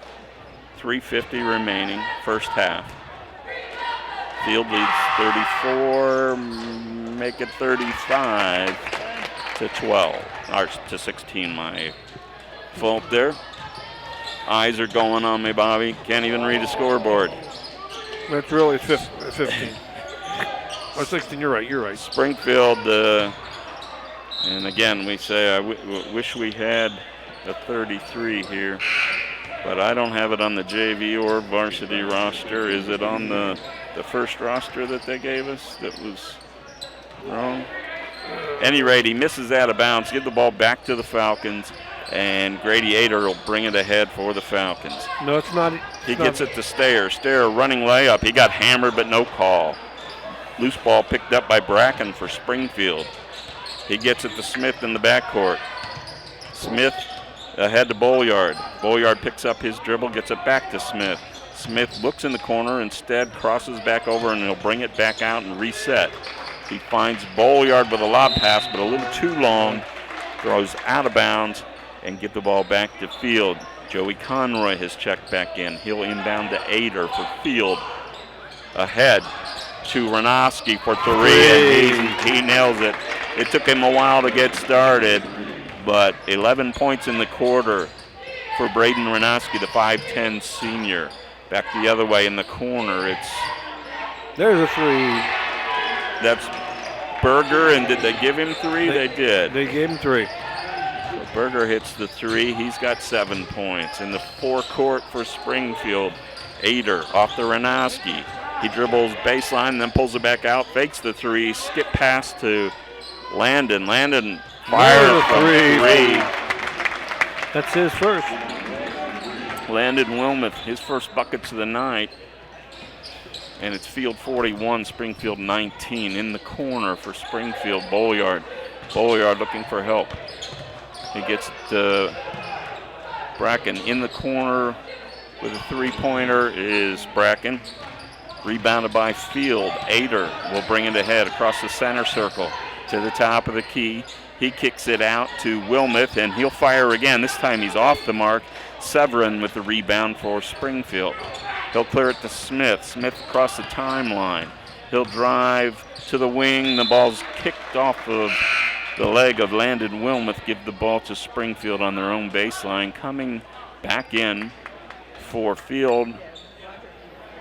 3:50 remaining, first half. Field leads 34, make it 35 to 12, or to 16, my fault there. Eyes are going on me, Bobby. Can't even read a scoreboard. That's really 15. Or 16, you're right. Springfield, and again, we say I wish we had a 33 here, but I don't have it on the JV or varsity roster. Is it on the first roster that they gave us that was wrong? Any rate, he misses out of bounds. Give the ball back to the Falcons, and Grady Ader will bring it ahead for the Falcons. No, it's not. He gets it to Stayer. Stayer running layup. He got hammered, but no call. Loose ball picked up by Bracken for Springfield. He gets it to Smith in the backcourt. Smith ahead to Bolyard. Bolyard picks up his dribble, gets it back to Smith. Smith looks in the corner, instead crosses back over, and he'll bring it back out and reset. He finds Bolyard with a lob pass, but a little too long. Throws out of bounds and get the ball back to Field. Joey Conroy has checked back in. He'll inbound to Ader for Field. Ahead to Ranoski for 3, and he nails it. It took him a while to get started, but 11 points in the quarter for Braden Ranoski, the 5'10 senior. Back the other way in the corner, there's a 3. That's Berger, and did they give him 3? They did. They gave him 3. So Berger hits the 3. He's got 7 points. In the forecourt for Springfield, Ader off the Ranoski. He dribbles baseline, then pulls it back out, fakes the 3, skip pass to Landon. Landon fires from 3. That's his first. Landon Wilmoth, his first buckets of the night. And it's Field 41, Springfield 19. In the corner for Springfield, Bolyard. Bolyard looking for help. He gets it to Bracken. In the corner with a 3-pointer is Bracken. Rebounded by Field. Ader will bring it ahead across the center circle to the top of the key. He kicks it out to Wilmoth, and he'll fire again. This time he's off the mark. Severin with the rebound for Springfield. He'll clear it to Smith. Smith across the timeline. He'll drive to the wing. The ball's kicked off of the leg of Landon Wilmoth. Give the ball to Springfield on their own baseline. Coming back in for Field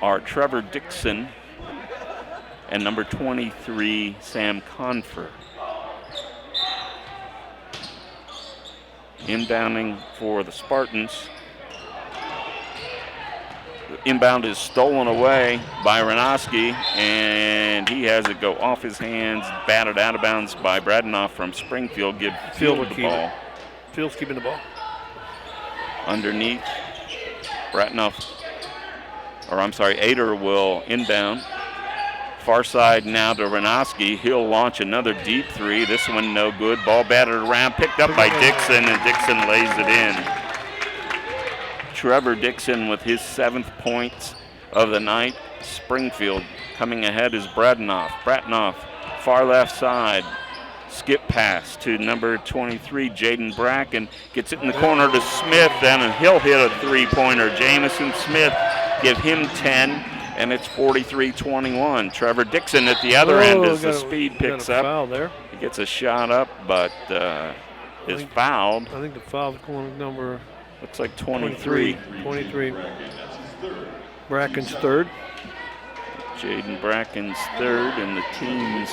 are Trevor Dixon and number 23, Sam Confer. Inbounding for the Spartans. The inbound is stolen away by Ranoski, and he has it go off his hands, batted out of bounds by Bradenoff from Springfield. Give Field the ball. Field's keeping the ball. Underneath, Ader will inbound. Far side now to Ranoski. He'll launch another deep 3. This one no good. Ball batted around, picked up by Dixon, and Dixon lays it in. Trevor Dixon with his 7th points of the night. Springfield coming ahead is Bradenoff. Bradenoff, far left side. Skip pass to number 23, Jaden Bracken. Gets it in the corner to Smith, and he'll hit a 3-pointer. Jamison Smith, give him 10, and it's 43-21. Trevor Dixon at the other end as the speed picks up. Foul there. He gets a shot up, but is fouled. I think the foul's going number... Looks like 23. 23. Bracken's third. Jaden Bracken's third, and the team's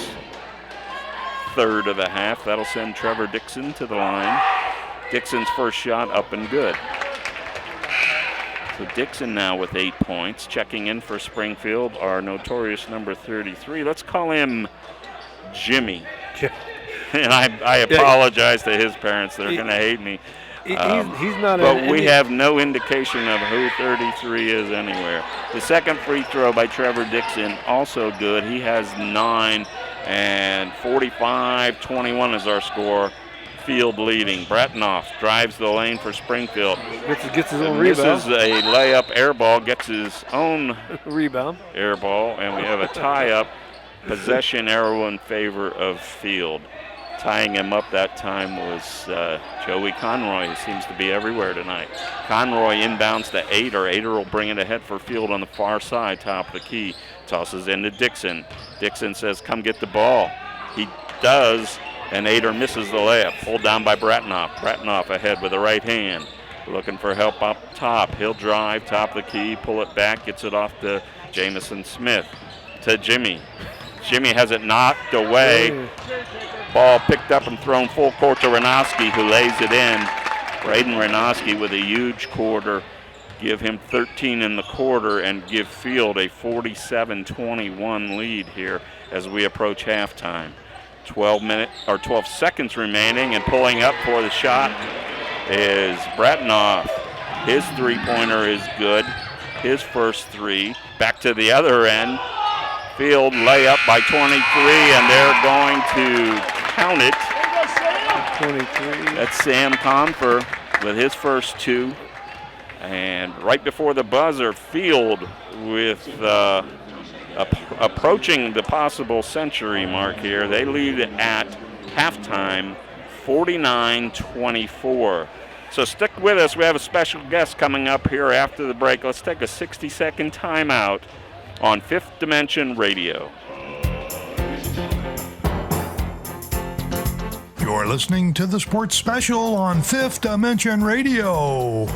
third of the half. That'll send Trevor Dixon to the line. Dixon's first shot up and good. So Dixon now with 8 points. Checking in for Springfield, our notorious number 33. Let's call him Jimmy. And I apologize to his parents. They're going to hate me. He's not. But we have no indication of who 33 is anywhere. The second free throw by Trevor Dixon, also good. He has 9, and 45-21 is our score. Field leading. Bretnoff drives the lane for Springfield. Gets his own rebound. This is a layup air ball, gets his own rebound. Air ball, and we have a tie-up. Possession arrow in favor of Field. Tying him up that time was Joey Conroy, who seems to be everywhere tonight. Conroy inbounds to Ader. Ader will bring it ahead for Field on the far side, top of the key. Tosses into Dixon. Dixon says, come get the ball. He does, and Ader misses the layup. Pulled down by Bretnoff. Bretnoff ahead with the right hand. Looking for help up top. He'll drive, top of the key, pull it back, gets it off to Jamison Smith. To Jimmy. Jimmy has it knocked away. Ball picked up and thrown full court to Renowski, who lays it in. Braden Renowski with a huge quarter. Give him 13 in the quarter and give Field a 47-21 lead here as we approach halftime. 12 seconds remaining, and pulling up for the shot is Bretnoff. His three-pointer is good. His first three. Back to the other end. Field layup by 23, and they're going to count it. 23. That's Sam Confer with his first two. And right before the buzzer, Field with approaching the possible century mark here. They lead at halftime 49-24. So stick with us. We have a special guest coming up here after the break. Let's take a 60-second timeout on Fifth Dimension Radio. You're listening to the Sports Special on Fifth Dimension Radio.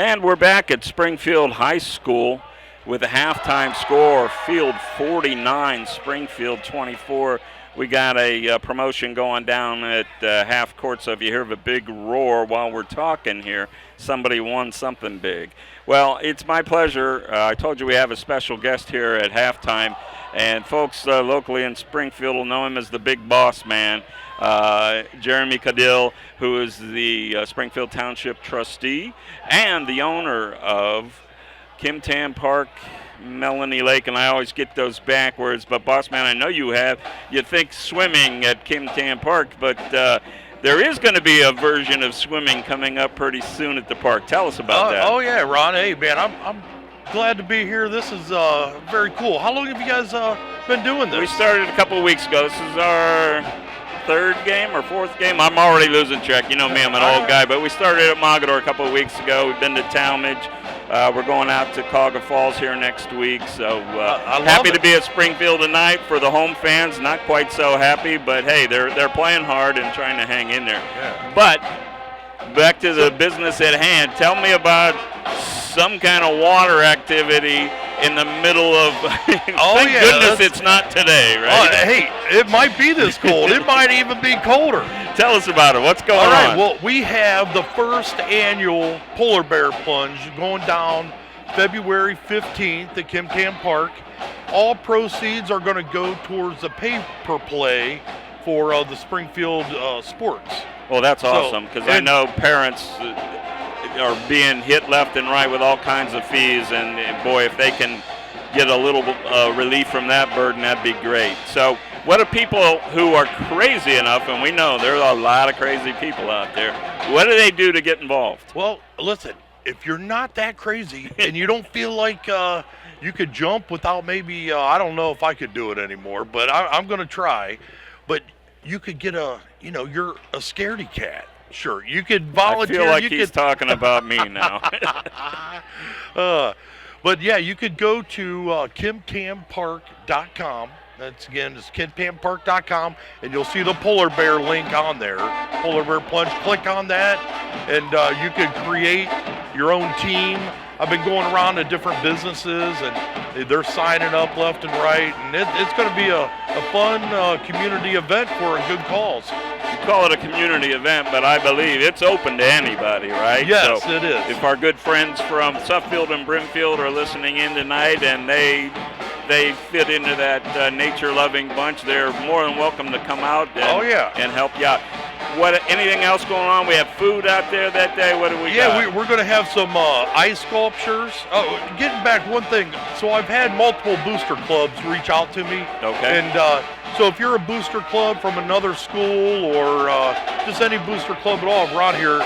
And we're back at Springfield High School with a halftime score, Field 49, Springfield 24. We got a promotion going down at half court, so if you hear of a big roar while we're talking here, somebody won something big. Well, it's my pleasure. I told you we have a special guest here at halftime, and folks locally in Springfield will know him as the big boss man. Jeremy Cadill, who is the Springfield Township trustee and the owner of Kim Tam Park, Melanie Lake, and I always get those backwards, but boss man, I know you have. You think swimming at Kim Tam Park, but there is going to be a version of swimming coming up pretty soon at the park. Tell us about that. Oh yeah, Ron. Hey man, I'm glad to be here. This is very cool. How long have you guys been doing this? We started a couple of weeks ago. This is our third game or fourth game. I'm already losing track. You know me, I'm an old guy, but we started at Mogador a couple of weeks ago. We've been to Talmadge. We're going out to Cauga Falls here next week. So happy to be at Springfield tonight. For the home fans, not quite so happy, but hey, they're playing hard and trying to hang in there. Yeah. But back to the business at hand. Tell me about some kind of water activity in the middle of thank goodness it's not today, right? Hey, it might be this cold. It might even be colder. Tell us about it. What's going on? All right, well, we have the first annual Polar Bear Plunge going down February 15th at Kim Tam Park. All proceeds are going to go towards the pay-per-play for the Springfield sports. Well, that's awesome, because I know parents are being hit left and right with all kinds of fees, and boy, if they can get a little relief from that burden, that'd be great. So what do people who are crazy enough, and we know there are a lot of crazy people out there, what do they do to get involved? Well, listen, if you're not that crazy and you don't feel like you could jump without maybe, I don't know if I could do it anymore, but I'm going to try. But you could get you're a scaredy cat. Sure, you could volunteer. I feel like he's talking about me now. But yeah, you could go to kimtampark.com. That's again, it's kimtampark.com, and you'll see the polar bear link on there. Polar bear plunge. Click on that, and you could create your own team. I've been going around to different businesses, and they're signing up left and right, and it's going to be a fun community event for a good cause. You call it a community event, but I believe it's open to anybody, right? Yes, so it is. If our good friends from Suffield and Brimfield are listening in tonight and they fit into that nature-loving bunch, they're more than welcome to come out and help you out. Anything else going on? We have food out there that day. What do we got? Yeah, we're going to have some ice sculptures. Oh, getting back one thing. So I've had multiple booster clubs reach out to me. Okay. And so if you're a booster club from another school or just any booster club at all around here,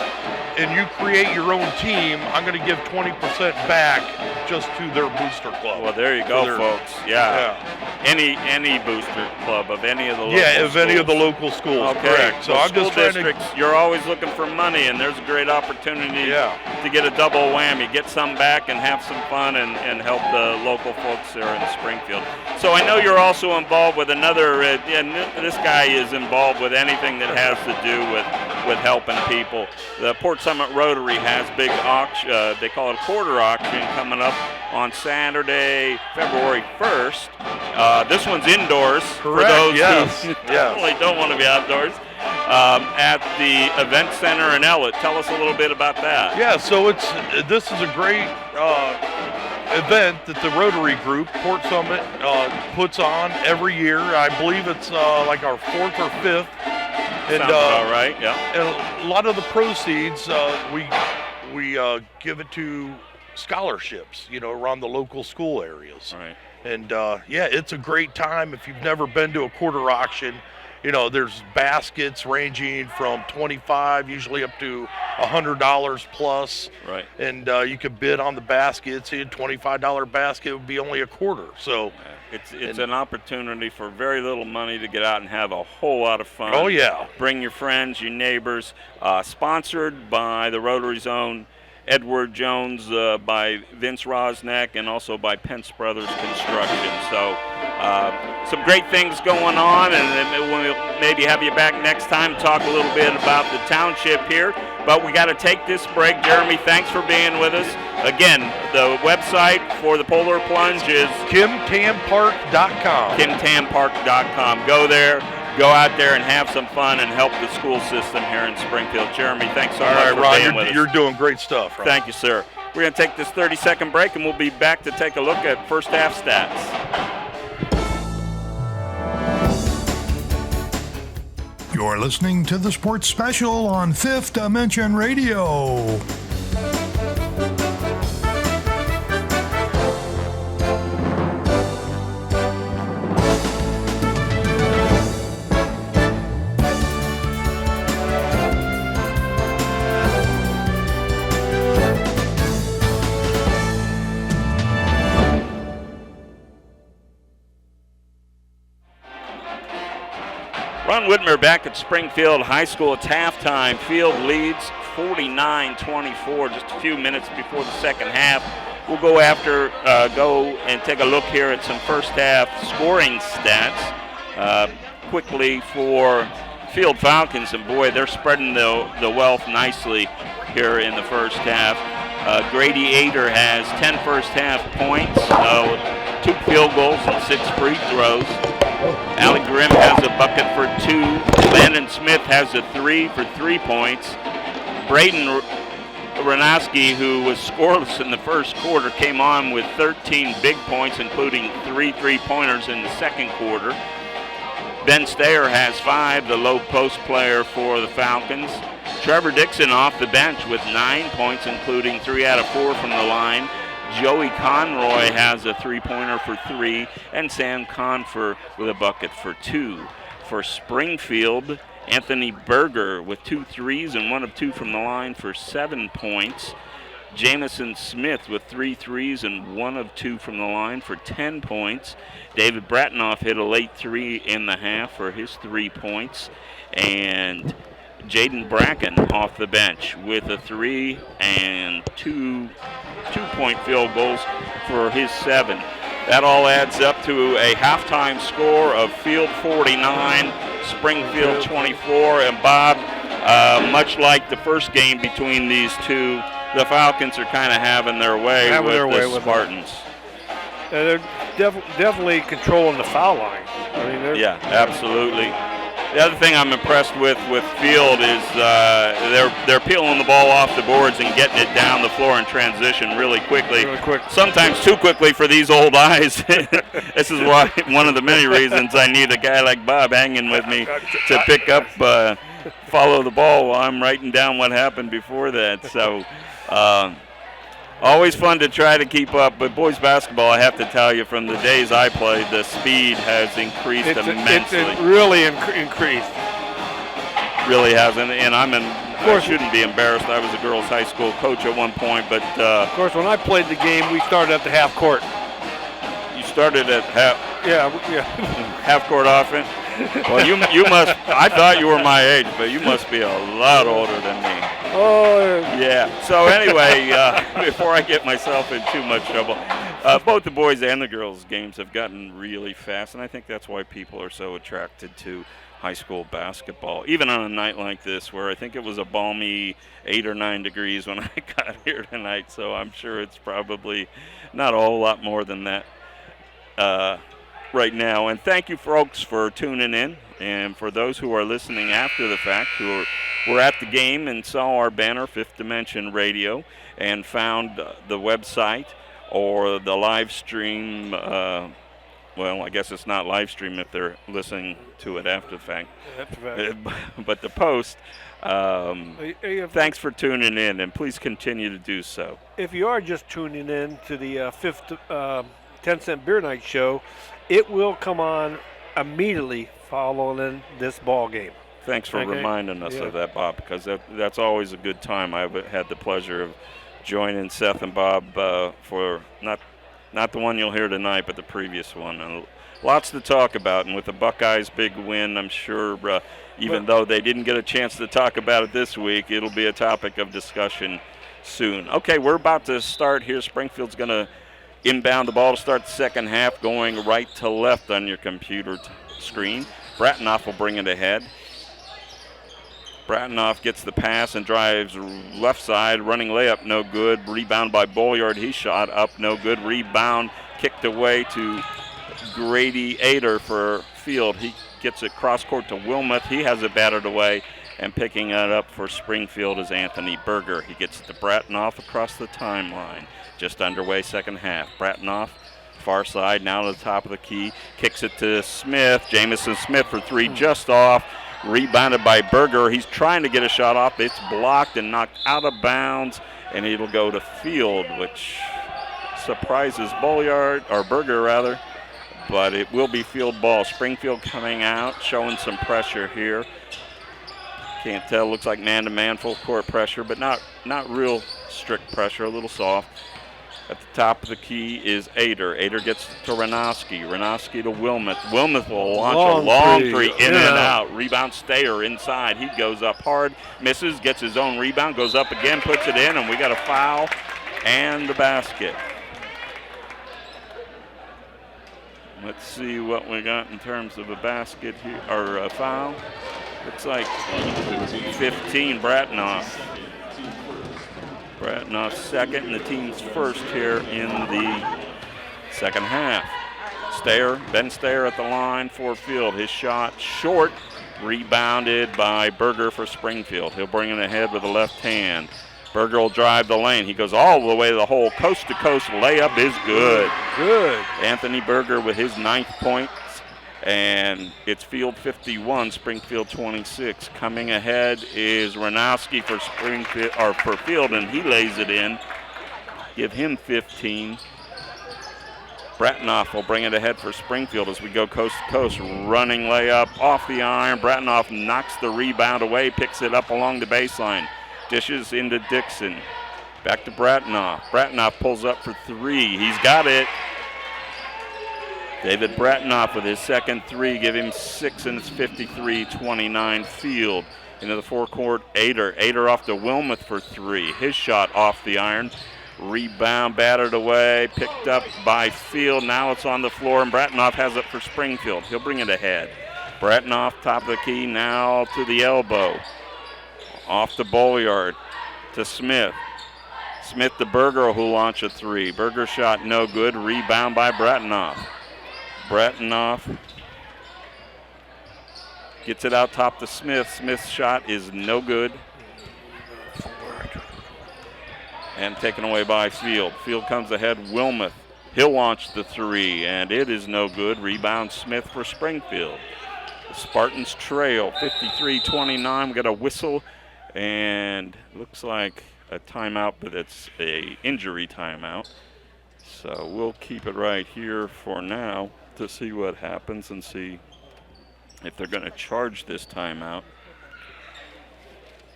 and you create your own team, I'm going to give 20% back just to their booster club. Well, there you go, folks. Yeah. Any booster club of any of the local schools. Any of the local schools. Okay. Correct. So I'm just trying districts, you're always looking for money, and there's a great opportunity to get a double whammy, get some back and have some fun and help the local folks there in Springfield. So I know you're also involved with another, and this guy is involved with anything that has to do with helping people. The Port Summit Rotary has big auction, they call it a quarter auction, coming up on Saturday, February 1st. This one's indoors. Correct. For those who really don't want to be outdoors. At the event center in Ellett. Tell us a little bit about that. Yeah, so this is a great event that the Rotary Group, Port Summit, puts on every year. I believe it's like our 4th or 5th. And, sounds about right, yeah. And a lot of the proceeds, we give it to scholarships, around the local school areas. Right. And, it's a great time. If you've never been to a quarter auction, there's baskets ranging from $25 usually up to $100 plus. Right. And you could bid on the baskets. A $25 basket would be only a quarter. So it's an opportunity for very little money to get out and have a whole lot of fun. Oh, yeah. Bring your friends, your neighbors. Sponsored by the Rotary's own Edward Jones, by Vince Rosnack, and also by Pence Brothers Construction. So some great things going on, and we'll maybe have you back next time, talk a little bit about the township here. But we got to take this break. Jeremy, thanks for being with us. Again, the website for the Polar Plunge is kimtampark.com. kimtampark.com. Go there. Go out there and have some fun and help the school system here in Springfield. Jeremy, thanks so much for being with us. You're doing great stuff, Ron. Thank you, sir. We're going to take this 30-second break, and we'll be back to take a look at first half stats. You're listening to the Sports Special on Fifth Dimension Radio. Ron Whitmer back at Springfield High School. It's halftime. Field leads 49-24, just a few minutes before the second half. We'll go and take a look here at some first half scoring stats quickly for Field Falcons. And boy, they're spreading the wealth nicely here in the first half. Grady Ader has 10 first half points, 2 field goals and 6 free throws. Alec Grimm has a bucket for 2. Landon Smith has a 3 for 3 points. Braden Ranowski, who was scoreless in the first quarter, came on with 13 big points, including 3 3-pointers in the second quarter. Ben Stayer has 5, the low post player for the Falcons. Trevor Dixon off the bench with 9 points, including 3 out of 4 from the line. Joey Conroy has a 3-pointer for 3, and Sam Confer with a bucket for 2. For Springfield, Anthony Berger with 2 threes and 1 of 2 from the line for 7 points. Jamison Smith with 3 threes and 1 of 2 from the line for 10 points. David Bratnoff hit a late 3 in the half for his 3 points. And Jaden Bracken off the bench with a 3 and 2 two-point field goals for his 7. That all adds up to a halftime score of Field 49, Springfield 24. And Bob, much like the first game between these two, the Falcons are kind of having their way with the Spartans. They're definitely controlling the foul line. I mean, yeah, absolutely. The other thing I'm impressed with Field is they're peeling the ball off the boards and getting it down the floor in transition really quickly. Really quick. Sometimes too quickly for these old eyes. This is why one of the many reasons I need a guy like Bob hanging with me to pick up, follow the ball while I'm writing down what happened before that. So always fun to try to keep up. But boys basketball, I have to tell you, from the days I played, the speed has increased immensely. It's really increased. Really has, and I shouldn't be embarrassed. I was a girls' high school coach at one point, but of course, when I played the game, we started at the half court. You started at half. Yeah. Half court offense. Well, you must. I thought you were my age, but you must be a lot older than me. Oh. Yeah. So anyway, before I get myself in too much trouble, both the boys and the girls' games have gotten really fast, and I think that's why people are so attracted to high school basketball, even on a night like this, where I think it was a balmy 8 or 9 degrees when I got here tonight. So I'm sure it's probably not a whole lot more than that right now. And thank you, folks, for tuning in. And for those who are listening after the fact, who were at the game and saw our banner, Fifth Dimension Radio, and found the website or the live stream. Well, I guess it's not live stream if they're listening to it after the fact. But the post, thanks for tuning in, and please continue to do so. If you are just tuning in to the fifth 10-cent beer night show, it will come on immediately following this ball game. Thanks for reminding us of that, Bob, because that's always a good time. I've had the pleasure of joining Seth and Bob for not the one you'll hear tonight, but the previous one. And lots to talk about, and with the Buckeyes' big win, I'm sure even though they didn't get a chance to talk about it this week, it'll be a topic of discussion soon. Okay, we're about to start here. Springfield's going to inbound the ball to start the second half, going right to left on your computer screen. Bratnoff will bring it ahead. Bratnoff gets the pass and drives left side, running layup, no good. Rebound by Bolyard. He shot up, no good. Rebound kicked away to Grady Ader for Field. He gets it cross court to Wilmoth. He has it battered away, and picking it up for Springfield is Anthony Berger. He gets it to Bratnoff across the timeline. Just underway second half. Bratnoff, far side, now to the top of the key. Kicks it to Smith. Jamison Smith for 3, just off. Rebounded by Berger. He's trying to get a shot off. It's blocked and knocked out of bounds, and it'll go to Field, which surprises Berger rather. But it will be Field ball. Springfield coming out, showing some pressure here. Can't tell. Looks like man-to-man, full court pressure, but not real strict pressure. A little soft. At the top of the key is Ader. Ader gets to Renoski. Renoski to Wilmoth. Wilmoth will launch a long three in and out. Rebound Stayer inside. He goes up hard, misses, gets his own rebound, goes up again, puts it in, and we got a foul and the basket. Let's see what we got in terms of a basket here, or a foul. Looks like 15, Bratnoff. Bratnoff's second and the team's first here in the second half. Ben Stayer at the line for Field. His shot short, rebounded by Berger for Springfield. He'll bring it ahead with the left hand. Berger will drive the lane. He goes all the way to the hole. Coast-to-coast layup is good. Good. Anthony Berger with his 9th point And it's Field 51, Springfield 26. Coming ahead is Ranowski for Springfield or for Field, and he lays it in. Give him 15. Bratnoff will bring it ahead for Springfield as we go coast to coast. Running layup off the iron. Bratnoff knocks the rebound away, picks it up along the baseline. Dishes into Dixon. Back to Bratnoff. Bratnoff pulls up for three. He's got it. David Bratnoff with his second three. Give him 6, and it's 53-29 Field. Into the forecourt, Ader. Ader off to Wilmoth for three. His shot off the iron. Rebound battered away, picked up by Field. Now it's on the floor, and Bratnoff has it for Springfield. He'll bring it ahead. Bratnoff, top of the key, now to the elbow. Off to Bolliard, to Smith. Smith to Berger, who launched a three. Berger shot no good. Rebound by Bratnoff. Bratnoff gets it out top to Smith. Smith's shot is no good. And taken away by Field. Field comes ahead. Wilmoth. He'll launch the three, and it is no good. Rebound Smith for Springfield. The Spartans trail 53-29. We got a whistle, and looks like a timeout, but it's a injury timeout. So we'll keep it right here for now to see what happens and see if they're going to charge this timeout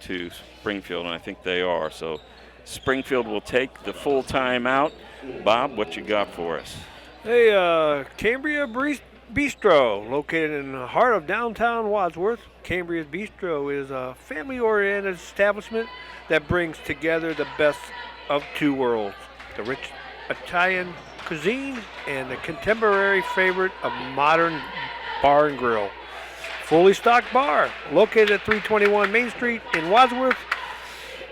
to Springfield, and I think they are. So Springfield will take the full timeout. Bob, what you got for us? Hey, Cambria Bistro, located in the heart of downtown Wadsworth. Cambria's Bistro is a family-oriented establishment that brings together the best of two worlds, the rich Italian cuisine and the contemporary favorite of modern bar and grill. Fully stocked bar, located at 321 Main Street in Wadsworth.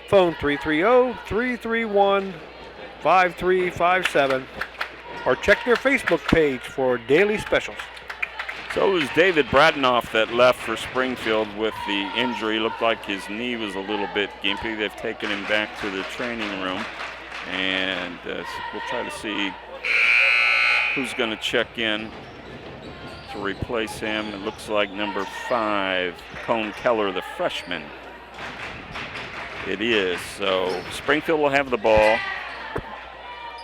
Phone 330-331-5357, or check their Facebook page for daily specials. So it was David Bratnoff that left for Springfield with the injury. Looked like his knee was a little bit gimpy. They've taken him back to the training room, and we'll try to see who's going to check in to replace him. It looks like number 5, Cone Keller, the freshman. It is. So Springfield will have the ball.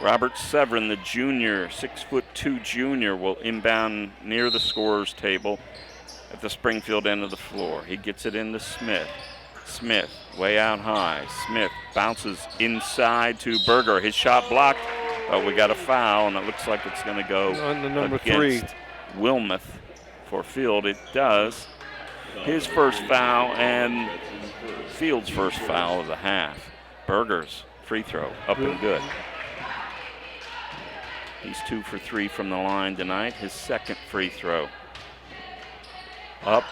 Robert Severin, the junior, 6'2" junior, will inbound near the scorer's table at the Springfield end of the floor. He gets it into Smith. Smith, way out high. Smith bounces inside to Berger. His shot blocked, but we got a foul, and it looks like it's going to go on the number against 3. Wilmoth for Field. It does. His first foul and Field's first foul of the half. Berger's free throw up and good. He's 2 for 3 from the line tonight. His second free throw. Up.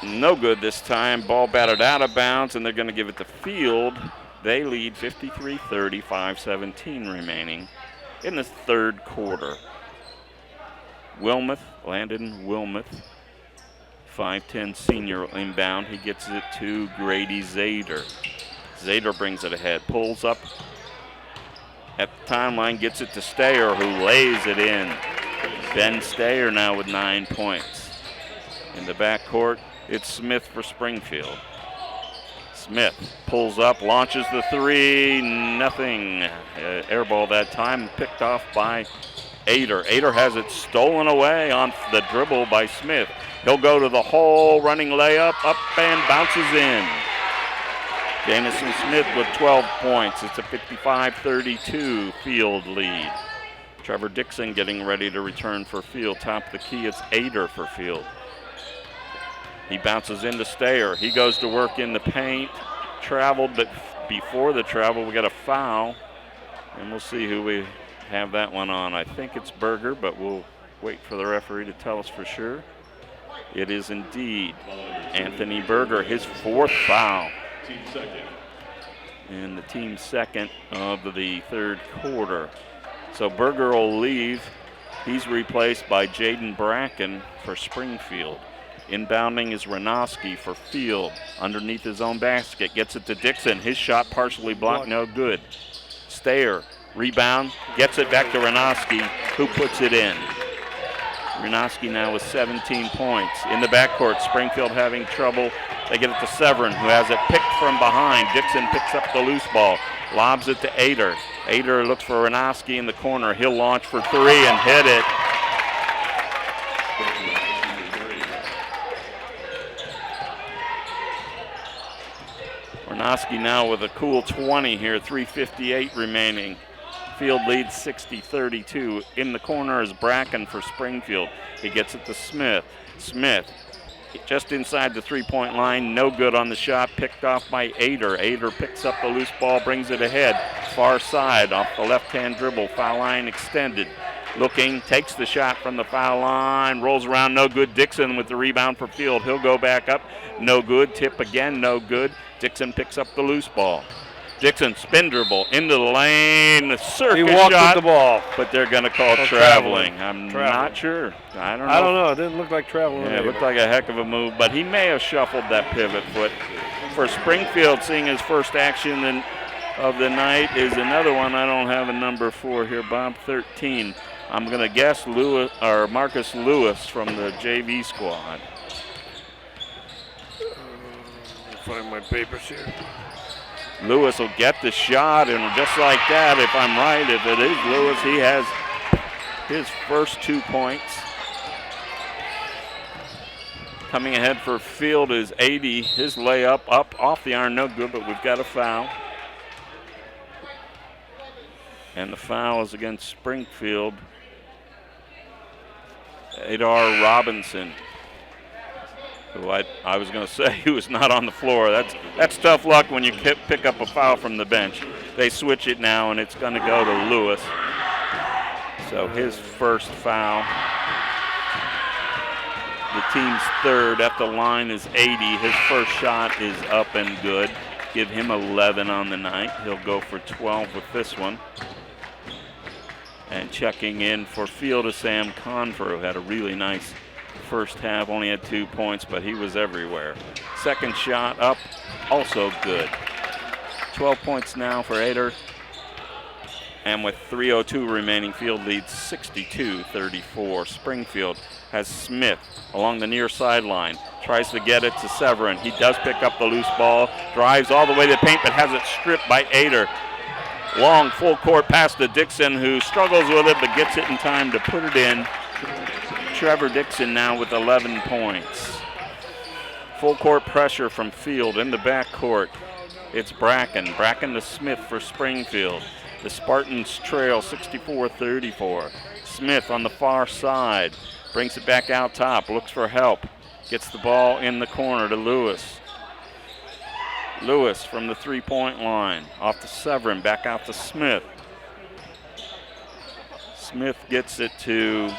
No good this time. Ball batted out of bounds, and they're going to give it to Field. They lead 53-30, 5:17 remaining in the third quarter. Wilmoth, Landon Wilmoth, 5'10" senior inbound. He gets it to Grady Zader. Zader brings it ahead, pulls up at the timeline, gets it to Stayer, who lays it in. Ben Stayer now with 9 points. In the backcourt, it's Smith for Springfield. Smith pulls up, launches the three, nothing. Air ball that time, picked off by Ader. Ader has it stolen away on the dribble by Smith. He'll go to the hole, running layup, up and bounces in. Jamison Smith with 12 points. It's a 55-32 Field lead. Trevor Dixon getting ready to return for Field. Top of the key, it's Ader for Field. He bounces into Stayer. He goes to work in the paint. Traveled, but before the travel, we got a foul. And we'll see who we have that one on. I think it's Berger, but we'll wait for the referee to tell us for sure. It is indeed Anthony Berger, his 4th foul. And the team second of the third quarter. So Berger will leave. He's replaced by Jaden Bracken for Springfield. Inbounding is Ranowski for Field. Underneath his own basket, gets it to Dixon. His shot partially blocked, no good. Stayer, rebound, gets it back to Ranowski, who puts it in. Renowski now with 17 points. In the backcourt, Springfield having trouble. They get it to Severin, who has it picked from behind. Dixon picks up the loose ball, lobs it to Ader. Ader looks for Renowski in the corner. He'll launch for three and hit it. Renowski now with a cool 20 here, 3:58 remaining. Field leads 60-32. In the corner is Bracken for Springfield. He gets it to Smith. Smith just inside the three-point line, no good on the shot, picked off by Ader. Ader picks up the loose ball, brings it ahead. Far side off the left-hand dribble, foul line extended. Looking, takes the shot from the foul line, rolls around, no good. Dixon with the rebound for Field. He'll go back up, no good. Tip again, no good. Dixon picks up the loose ball. Dixon spin dribble into the lane, the circus he walked shot, with the ball. But they're going to call traveling. I'm not sure. I don't know. It didn't look like traveling. Yeah, it looked like a heck of a move, but he may have shuffled that pivot foot. For Springfield, seeing his first action of the night is another one I don't have a number for here, Bob, 13. I'm going to guess Marcus Lewis from the JV squad. Let me find my papers here. Lewis will get the shot, and just like that, if I'm right, if it is Lewis, he has his first 2 points. Coming ahead for Field is 80. His layup up off the iron, no good, but we've got a foul. And the foul is against Springfield. Adar Robinson, who I was going to say he was not on the floor. That's tough luck when you pick up a foul from the bench. They switch it now, and it's going to go to Lewis. So his first foul. The team's third at the line is 80. His first shot is up and good. Give him 11 on the night. He'll go for 12 with this one. And checking in for Field is Sam Confer, who had a really nice first half, only had 2 points, but he was everywhere. Second shot up, also good. 12 points now for Ader. And with 3:02 remaining, Field leads 62-34. Springfield has Smith along the near sideline. Tries to get it to Severin. He does pick up the loose ball, drives all the way to the paint, but has it stripped by Ader. Long full court pass to Dixon, who struggles with it, but gets it in time to put it in. Trevor Dixon now with 11 points. Full court pressure from Field in the backcourt. It's Bracken. Bracken to Smith for Springfield. The Spartans trail 64-34. Smith on the far side. Brings it back out top. Looks for help. Gets the ball in the corner to Lewis. Lewis from the three-point line. Off to Severin. Back out to Smith. Smith gets it to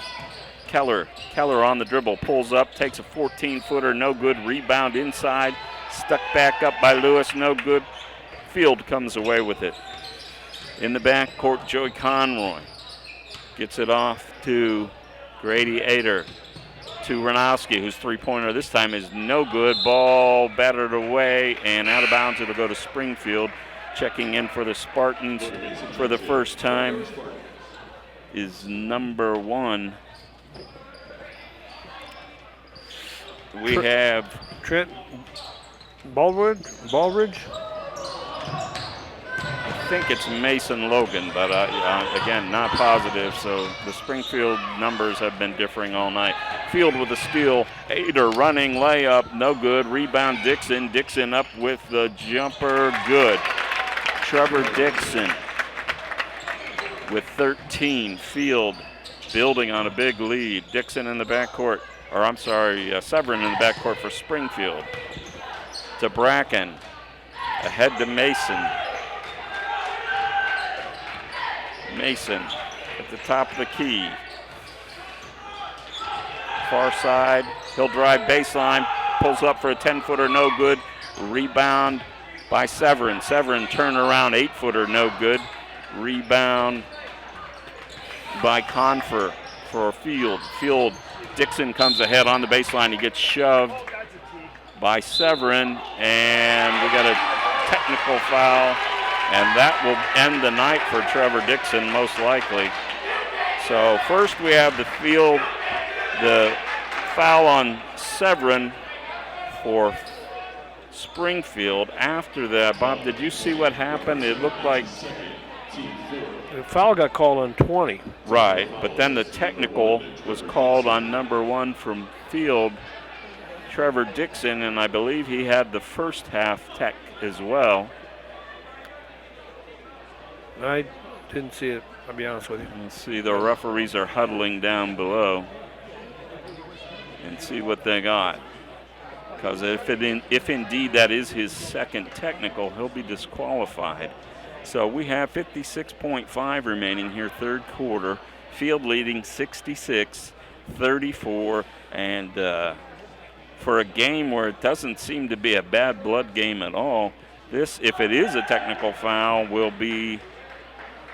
Keller. Keller on the dribble. Pulls up. Takes a 14-footer. No good. Rebound inside. Stuck back up by Lewis. No good. Field comes away with it. In the backcourt, Joey Conroy gets it off to Grady Ader. To Renowski, whose three-pointer this time is no good. Ball battered away and out of bounds. It'll go to Springfield. Checking in for the Spartans for the first time is number 1. We have Trent Baldridge. I think it's Mason Logan, but again, not positive, so the Springfield numbers have been differing all night. Field with a steal. Ader running, layup, no good. Rebound Dixon. Dixon up with the jumper, good. Trevor Dixon with 13. Field building on a big lead. Dixon in the backcourt, Severin in the backcourt for Springfield. To Bracken, ahead to Mason. Mason at the top of the key. Far side, he'll drive baseline, pulls up for a 10-footer, no good. Rebound by Severin. Severin turn around, 8-footer, no good. Rebound by Confer for Field. Dixon comes ahead on the baseline. He gets shoved by Severin, and we got a technical foul. And that will end the night for Trevor Dixon, most likely. So first we have the Field the foul on Severin for Springfield. After that, Bob, did you see what happened? It looked like The foul got called on 20. right, but then the technical was called on number 1 from Field, Trevor Dixon, and I believe he had the first half tech as well. I didn't see it, I'll be honest with you. Let's see, the referees are huddling down below and see what they got. Because if indeed that is his second technical, he'll be disqualified. So we have 56.5 remaining here, third quarter. Field leading 66-34, and for a game where it doesn't seem to be a bad blood game at all, this, if it is a technical foul, will be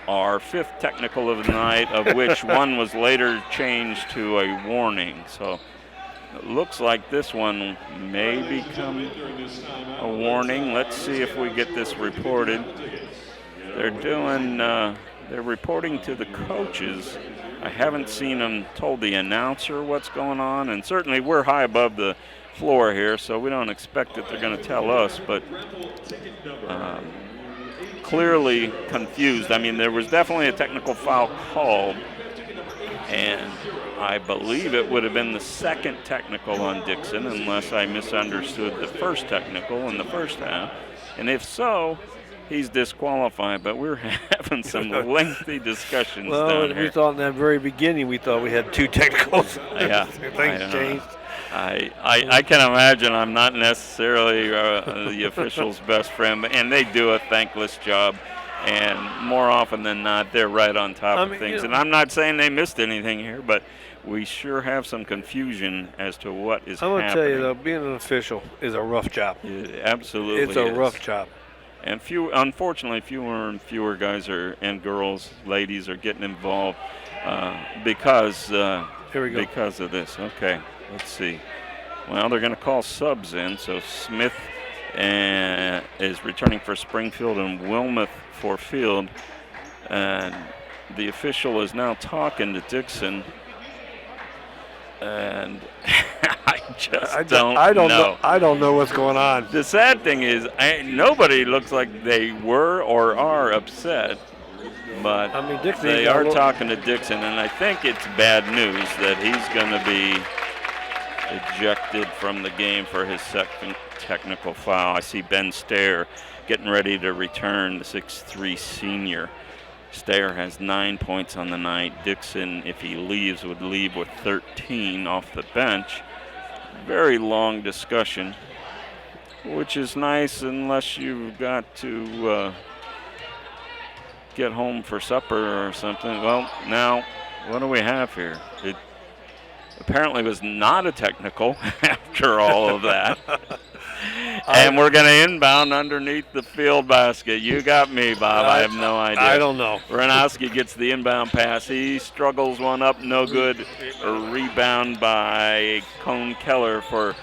our 5th technical of the night, of which one was later changed to a warning. So it looks like this one may become a warning. Let's see if we get this reported. They're reporting to the coaches. I haven't seen them told the announcer what's going on, and certainly we're high above the floor here, so we don't expect that they're going to tell us, but clearly confused. I mean, there was definitely a technical foul called, and I believe it would have been the second technical on Dixon, unless I misunderstood the first technical in the first half. And if so, he's disqualified. But we're having some lengthy discussions down here. We thought in that very beginning, we thought we had 2 technicals. Yeah, Things changed. I can imagine I'm not necessarily the official's best friend, and they do a thankless job. And more often than not, they're right on top of things. And I'm not saying they missed anything here, but we sure have some confusion as to what is happening. I'm going to tell you, though, being an official is a rough job. It absolutely It's a rough job. And unfortunately, fewer and fewer guys and girls, ladies are getting involved because of this. Okay, let's see. Well, they're going to call subs in. So Smith is returning for Springfield and Wilmoth for Field. And the official is now talking to Dixon. And I don't know. I don't know what's going on. The sad thing is, nobody looks like they were or are upset. But they are talking to Dixon, and I think it's bad news that he's going to be ejected from the game for his second technical foul. I see Ben Stair getting ready to return, the 6'3" senior. Stair has 9 points on the night. Dixon, if he leaves, would leave with 13 off the bench. Very long discussion, which is nice unless you've got to get home for supper or something. Well, now, what do we have here? It apparently was not a technical after all of that. And we're going to inbound underneath the field basket. You got me, Bob. I have no idea. I don't know. Ranowski gets the inbound pass. He struggles one up, no good. A rebound by Cone Keller for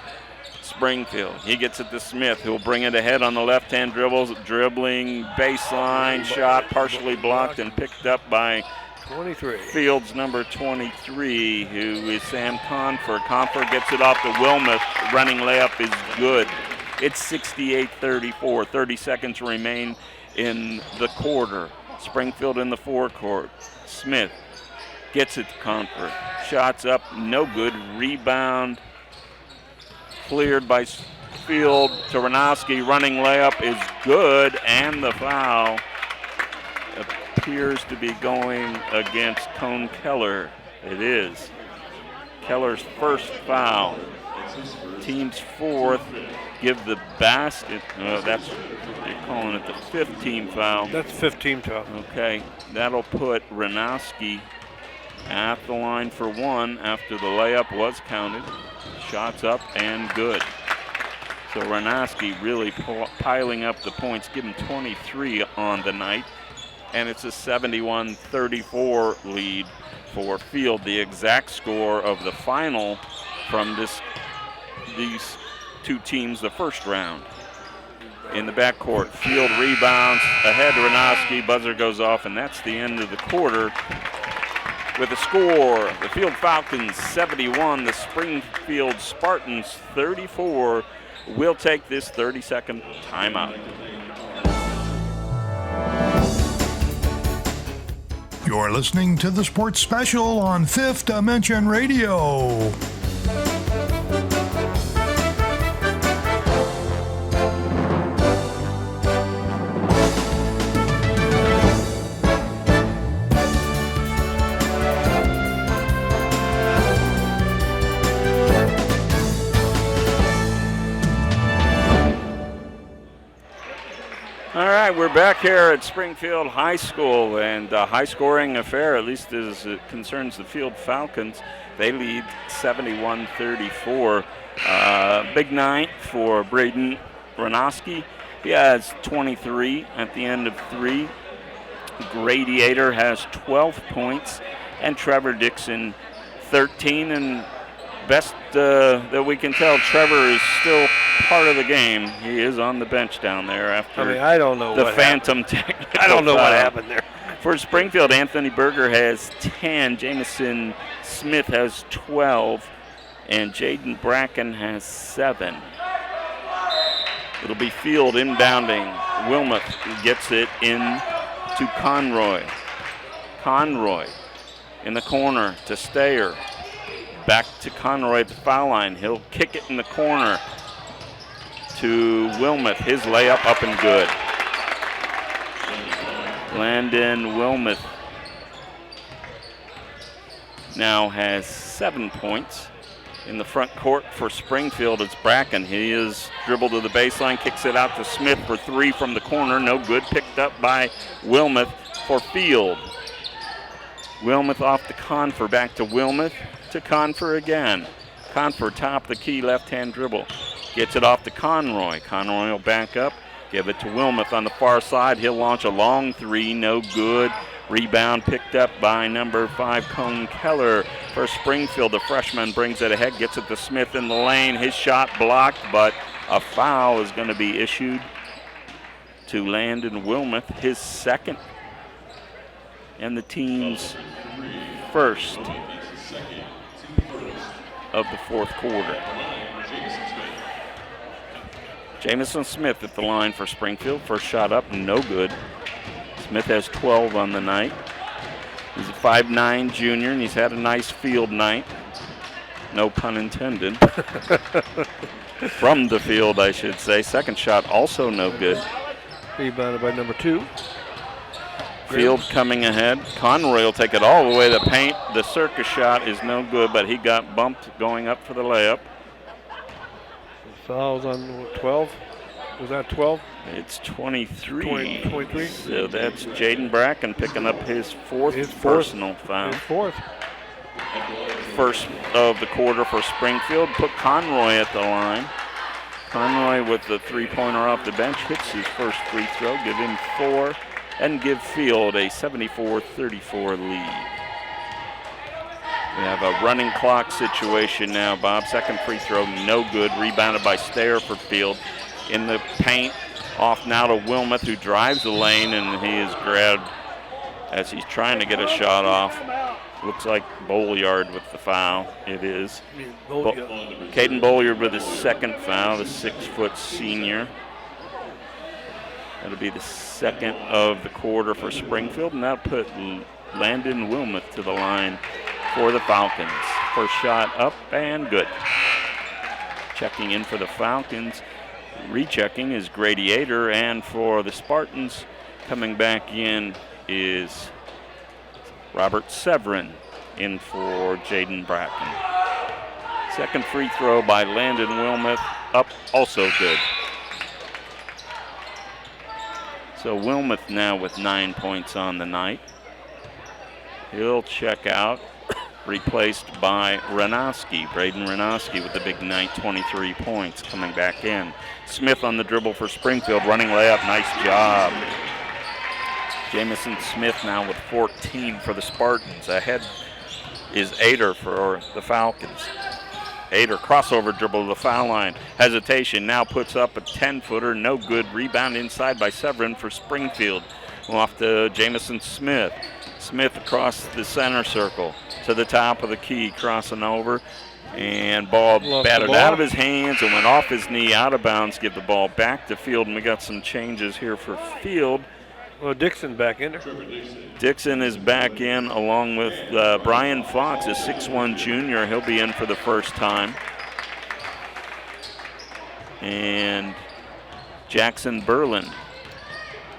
Springfield. He gets it to Smith, who'll bring it ahead on the left-hand dribbling baseline shot, partially blocked and picked up by 23. Field's number 23, who is Sam Confer. Confer gets it off to Wilmoth. Running layup is good. It's 68-34. 30 seconds remain in the quarter. Springfield in the forecourt. Smith gets it to Confer. Shots up, no good. Rebound cleared by Field to Ranowski. Running layup is good, and the foul appears to be going against Cone Keller. It is. Keller's first foul. Team's fourth. Give the basket. That's, you're calling it the 15th foul. That's 15 foul. Okay. That'll put Ranowski at the line for one after the layup was counted. Shots up and good. So Ranowski really piling up the points, give him 23 on the night. And it's a 71-34 lead for Field, the exact score of the final from these two teams the first round. In the backcourt, Field rebounds ahead to Ranowski, buzzer goes off, and that's the end of the quarter. with the score, the Field Falcons 71, the Springfield Spartans 34. We'll take this 30-second timeout. You're listening to the Sports Special on Fifth Dimension Radio. All right, we're back here at Springfield High School, and a high-scoring affair, at least as it concerns the Field Falcons. They lead 71-34. Big night for Braden Ranoski. He has 23 at the end of 3. Gradiator has 12 points, and Trevor Dixon 13. And best that we can tell, Trevor is still part of the game. He is on the bench down there after I don't know the what phantom technical I don't know what foul. happened there. For Springfield, Anthony Berger has 10. Jamison Smith has 12. And Jaden Bracken has 7. It'll be Field inbounding. Wilmoth gets it in to Conroy. Conroy in the corner to Stayer. Back to Conroy at the foul line. He'll kick it in the corner to Wilmoth. His layup up and good. Landon Wilmoth now has 7 points. In the front court for Springfield, it's Bracken. He is dribbled to the baseline, kicks it out to Smith for 3 from the corner. No good. Picked up by Wilmoth for Field. Wilmoth off to Confer. Back to Wilmoth. To Confer again. Confer top of the key left-hand dribble. Gets it off to Conroy. Conroy will back up. Give it to Wilmoth on the far side. He'll launch a long 3. No good. Rebound picked up by number 5, Cone Keller. For Springfield, the freshman brings it ahead. Gets it to Smith in the lane. His shot blocked, but a foul is going to be issued to Landon Wilmoth. His second. And the team's first of the fourth quarter. Jamison Smith at the line for Springfield. First shot up, no good. Smith has 12 on the night. He's a 5'9" junior, and he's had a nice field night. No pun intended. From the field, I should say. Second shot also no good. Rebounded by number 2. Field coming ahead. Conroy will take it all the way to the paint. The circus shot is no good, but he got bumped going up for the layup. Fouls on 12. Was that 12? It's 23. 23. So that's Jaden Bracken picking up his fourth personal foul. His fourth. First of the quarter for Springfield. Put Conroy at the line. Conroy with the three-pointer off the bench hits his first free throw. Give him 4. And give Field a 74-34 lead. We have a running clock situation now, Bob. Second free throw, no good. Rebounded by Stayer for Field. In the paint, off now to Wilmoth, who drives the lane, and he is grabbed as he's trying to get a shot off. Looks like Bolyard with the foul. It is. Caden Bolyard with his second foul, the 6-foot senior. That'll be the second of the quarter for Springfield, and that'll put Landon Wilmoth to the line for the Falcons. First shot up and good. Checking in for the Falcons. Rechecking is Gradiator, and for the Spartans, coming back in is Robert Severin in for Jaden Bracken. Second free throw by Landon Wilmoth, up, also good. So Wilmoth now with 9 points on the night. He'll check out, replaced by Ranoski. Braden Ranoski with the big night, 23 points coming back in. Smith on the dribble for Springfield, running layup, nice job. Jamison Smith now with 14 for the Spartans. Ahead is Ader for the Falcons. Ader crossover dribble to the foul line. Hesitation, now puts up a 10-footer, no good. Rebound inside by Severin for Springfield. Off to Jamison Smith. Smith across the center circle to the top of the key, crossing over. And ball batted out of his hands and went off his knee, out of bounds. Give the ball back to Field, and we got some changes here for Field. Well, Dixon back in there. Dixon is back in along with Brian Fox, a 6'1 junior. He'll be in for the first time. And Jackson Berlin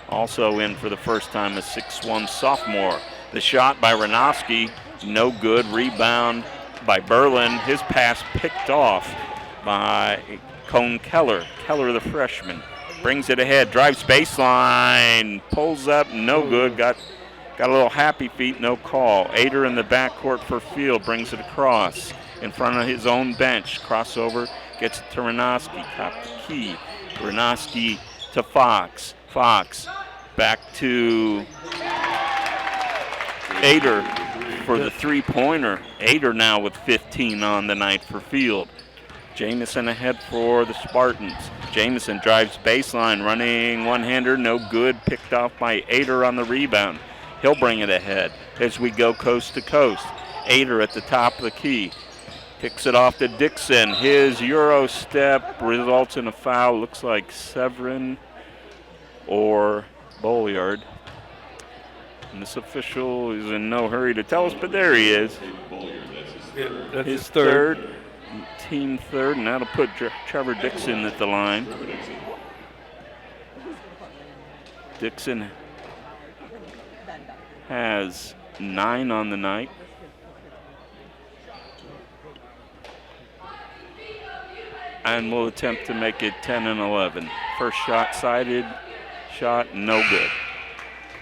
also in for the first time, a 6'1 sophomore. The shot by Ranowski, no good. Rebound by Berlin. His pass picked off by Cone Keller. Keller, the freshman, brings it ahead, drives baseline, pulls up, no good. Got a little happy feet, no call. Ader in the backcourt for Field, brings it across in front of his own bench. Crossover, gets it to Ranowski, top the key. Ranowski to Fox. Fox back to Ader for the three-pointer. Ader now with 15 on the night for Field. Jamison ahead for the Spartans. Jamison drives baseline, running one-hander, no good. Picked off by Ader on the rebound. He'll bring it ahead as we go coast to coast. Ader at the top of the key. Kicks it off to Dixon. His Euro step results in a foul. Looks like Severin or Bolliard. And this official is in no hurry to tell us, but there he is. Yeah, that's his third, team third, and that'll put Trevor Dixon at the line. Dixon has 9 on the night. And will attempt to make it 10 and 11. First shot sighted, shot no good.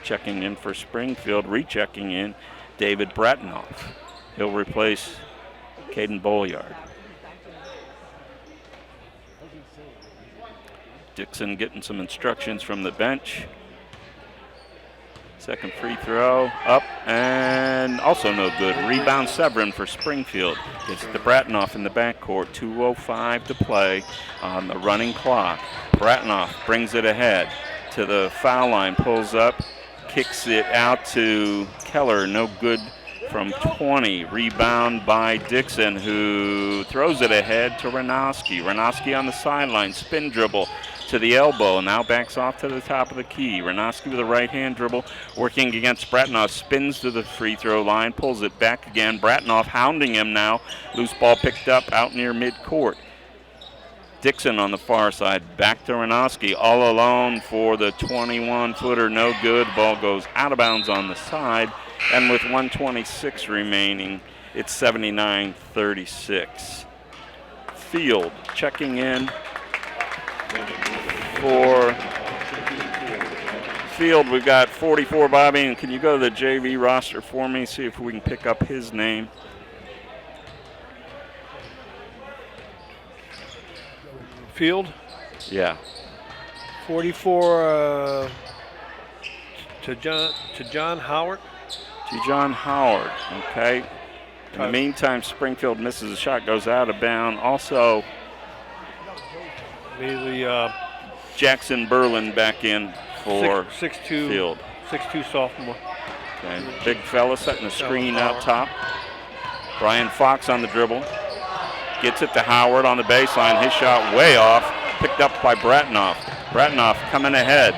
Checking in for Springfield, rechecking in David Bratnoff. He'll replace Caden Bolliard. Dixon getting some instructions from the bench. Second free throw, up and also no good. Rebound Severin for Springfield. Gets it to Bratnoff in the backcourt. 2:05 to play on the running clock. Bratnoff brings it ahead to the foul line, pulls up, kicks it out to Keller, no good from 20. Rebound by Dixon, who throws it ahead to Ranowski. Ranowski on the sideline, spin dribble to the elbow, now backs off to the top of the key. Ranowski with a right-hand dribble, working against Bratnoff, spins to the free throw line, pulls it back again. Bratnoff hounding him now. Loose ball picked up out near midcourt. Dixon on the far side, back to Ranowski, all alone for the 21-footer, no good. Ball goes out of bounds on the side, and with 1:26 remaining, it's 79-36. Field checking in for Field. We've got 44, Bobby, and can you go to the JV roster for me, see if we can pick up his name? Field? Yeah. 44 to John Howard. To John Howard, okay. In the meantime, Springfield misses a shot, goes out of bounds. Also, immediately Jackson Berlin back in for 6'2", Field. 6'2" sophomore. Okay. Big fella setting the screen out top. Brian Fox on the dribble. Gets it to Howard on the baseline. His shot way off. Picked up by Bratnoff. Bratnoff coming ahead.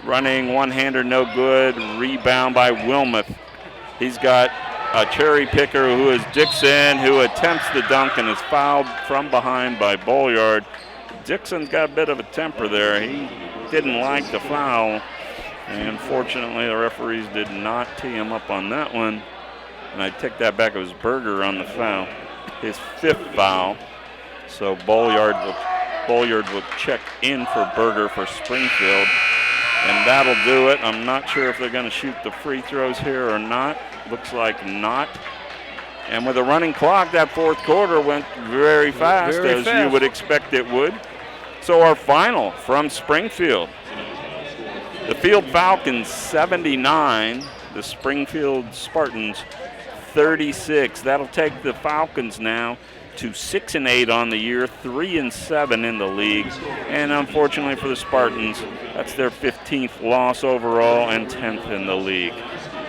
Running one-hander, no good. Rebound by Wilmoth. He's got a cherry picker who is Dixon, who attempts the dunk and is fouled from behind by Bolliard. Dixon's got a bit of a temper there. He didn't like the foul. And fortunately, the referees did not tee him up on that one. And I take that back. It was Berger on the foul. His 5th foul. So Bolliard will check in for Berger for Springfield. And that'll do it. I'm not sure if they're going to shoot the free throws here or not. Looks like not. And with a running clock, that fourth quarter went very fast, you would expect it would. So our final from Springfield. The Field Falcons 79, the Springfield Spartans 36. That'll take the Falcons now to 6-8 on the year, 3-7 in the league. And unfortunately for the Spartans, that's their 15th loss overall and 10th in the league.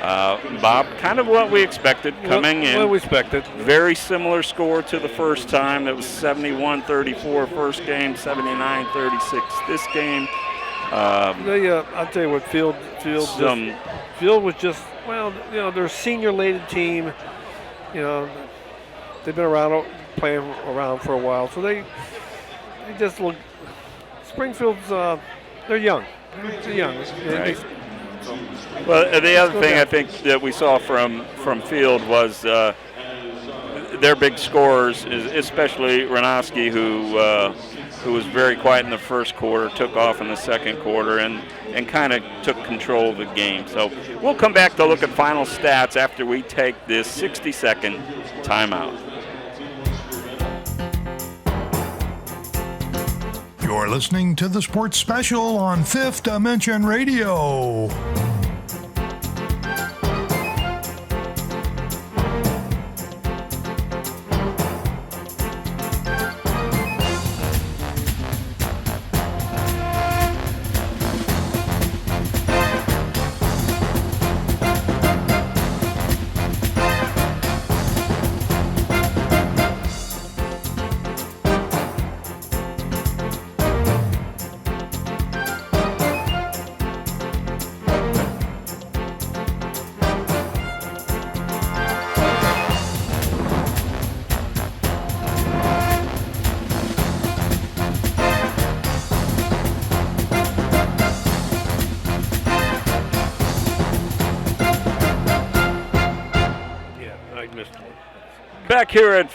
Bob, kind of what we expected coming in. What we expected. Very similar score to the first time. It was 71-34 first game, 79-36 this game. I'll tell you what, Field was just, they're a senior-laden team. They've been playing around for a while, so they just look. Springfield's they're young. They're young. Right. Well, the other thing I think that we saw from Field was their big scorers, especially Ranowski, who was very quiet in the first quarter, took off in the second quarter, and kind of took control of the game. So we'll come back to look at final stats after we take this 60-second timeout. You're listening to the Sports Special on Fifth Dimension Radio. Back here at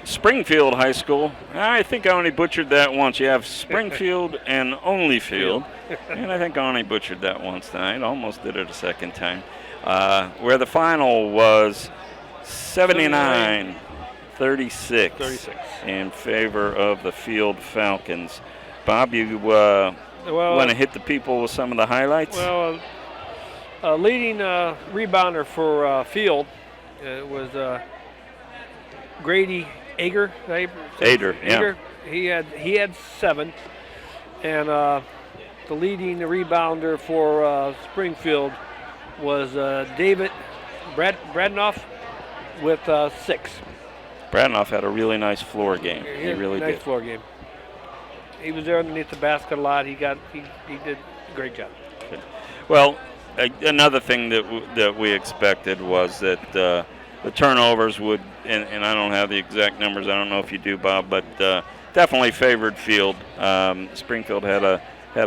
Springfield High School, I think I only butchered that once. You have Springfield and only Field, and I think I only butchered that once tonight. Almost did it a second time. Where the final was 79-36 in favor of the Field Falcons. Bob, you want to hit the people with some of the highlights? Well, leading rebounder for Field was Grady Ager. Yeah. He had 7, and the leading rebounder for Springfield was David Bradnoff with 6. Bradnoff had a really nice floor game. He really did. Nice floor game. He was there underneath the basket a lot. He did a great job. Good. Well, another thing that we expected was that the turnovers would, and I don't have the exact numbers. I don't know if you do, Bob, but definitely favored Field. Springfield had a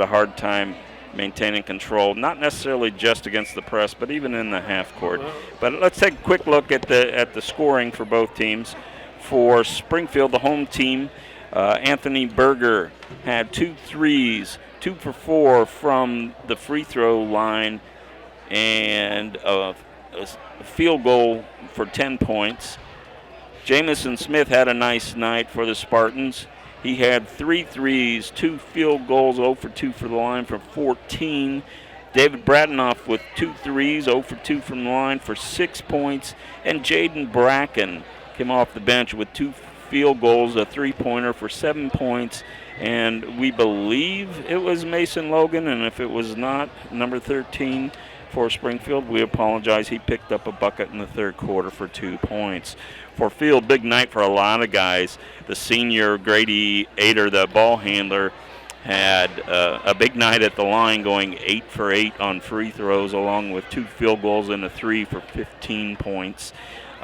hard time maintaining control, not necessarily just against the press, but even in the half court. But let's take a quick look at the scoring for both teams. For Springfield, the home team, Anthony Berger had 2 threes, 2 for 4 from the free throw line, and a field goal for 10 points. Jamison Smith had a nice night for the Spartans. He had 3 threes, 2 field goals, 0 for 2 for the line for 14. David Bradnoff with 2 threes, 0 for 2 from the line for 6 points. And Jaden Bracken came off the bench with 2 field goals, a 3-pointer for 7 points. And we believe it was Mason Logan, and if it was not, number 13 for Springfield, we apologize. He picked up a bucket in the third quarter for 2 points. For Field, big night for a lot of guys. The senior Grady Ader, the ball handler, had a big night at the line, going 8 for 8 on free throws, along with 2 field goals and a 3 for 15 points.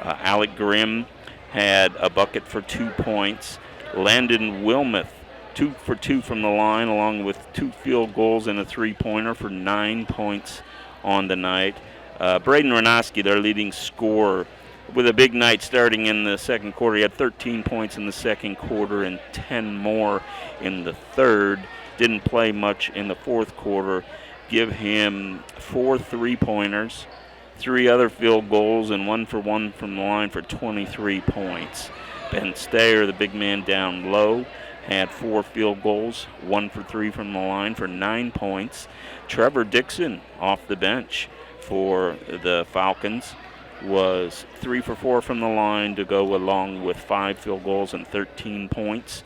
Alec Grimm had a bucket for 2 points. Landon Wilmoth, 2 for 2 from the line, along with 2 field goals and a 3-pointer for 9 points on the night. Braden Ranowski, their leading scorer, with a big night starting in the second quarter. He had 13 points in the second quarter and 10 more in the third. Didn't play much in the fourth quarter. Give him 4 3-pointers, 3 other field goals, and 1 for 1 from the line for 23 points. Ben Stayer, the big man down low, had 4 field goals, 1 for 3 from the line for 9 points. Trevor Dixon off the bench for the Falcons was 3 for 4 from the line to go along with 5 field goals and 13 points.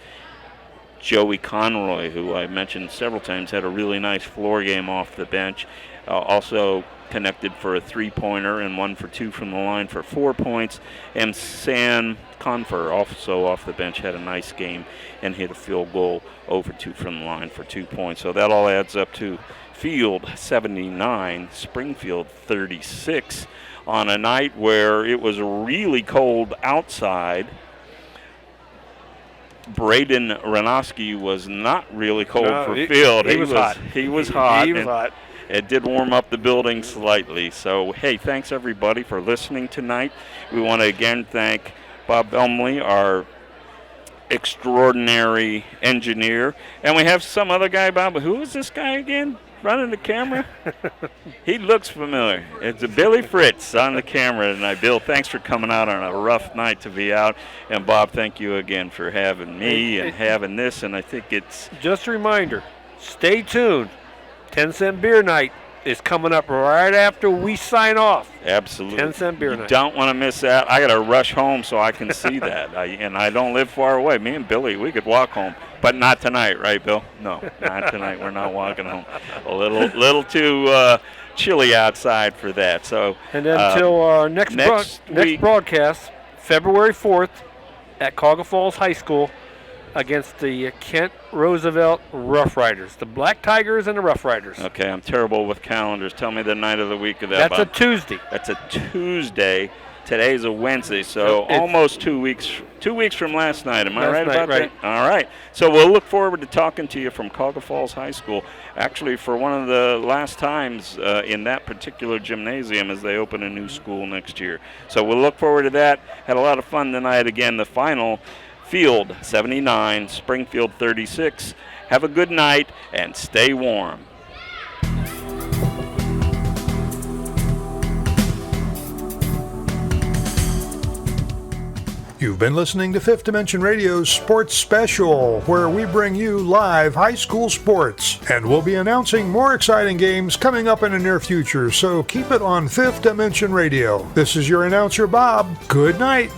Joey Conroy, who I mentioned several times, had a really nice floor game off the bench. Also connected for a 3-pointer and 1 for 2 from the line for 4 points. And Sam Confer, also off the bench, had a nice game and hit a field goal, 0 for 2 from the line for 2 points. So that all adds up to Field 79, Springfield 36, on a night where it was really cold outside. Braden Ranowski was not really cold for Field. He was hot. He was hot. He was hot. It did warm up the building slightly. So, hey, thanks everybody for listening tonight. We want to again thank Bob Elmley, our extraordinary engineer. And we have some other guy, Bob. Who is this guy again? Running the camera? He looks familiar. It's Billy Fritz on the camera tonight. Bill, thanks for coming out on a rough night to be out. And Bob, thank you again for having me and having this. And I think it's just a reminder, stay tuned. 10-cent beer night is coming up right after we sign off. Absolutely. 10-cent beer night. You don't want to miss that. I got to rush home so I can see that. And I don't live far away. Me and Billy, we could walk home. But not tonight, right, Bill? No, not tonight. We're not walking home. A little too chilly outside for that. So. And then until our next broadcast, February 4th at Cauga Falls High School against the Kent Roosevelt Rough Riders. The Black Tigers and the Rough Riders. Okay, I'm terrible with calendars. Tell me the night of the week of that, That's Bob. a Tuesday. That's a Tuesday. Today's a Wednesday, so almost 2 weeks. 2 weeks from last night. Am I right about that? All right. So we'll look forward to talking to you from Cauga Falls High School, actually for one of the last times in that particular gymnasium as they open a new school next year. So we'll look forward to that. Had a lot of fun tonight. Again, the final, Field 79, Springfield 36. Have a good night and stay warm. You've been listening to Fifth Dimension Radio's Sports Special, where we bring you live high school sports. And we'll be announcing more exciting games coming up in the near future, so keep it on Fifth Dimension Radio. This is your announcer, Bob. Good night.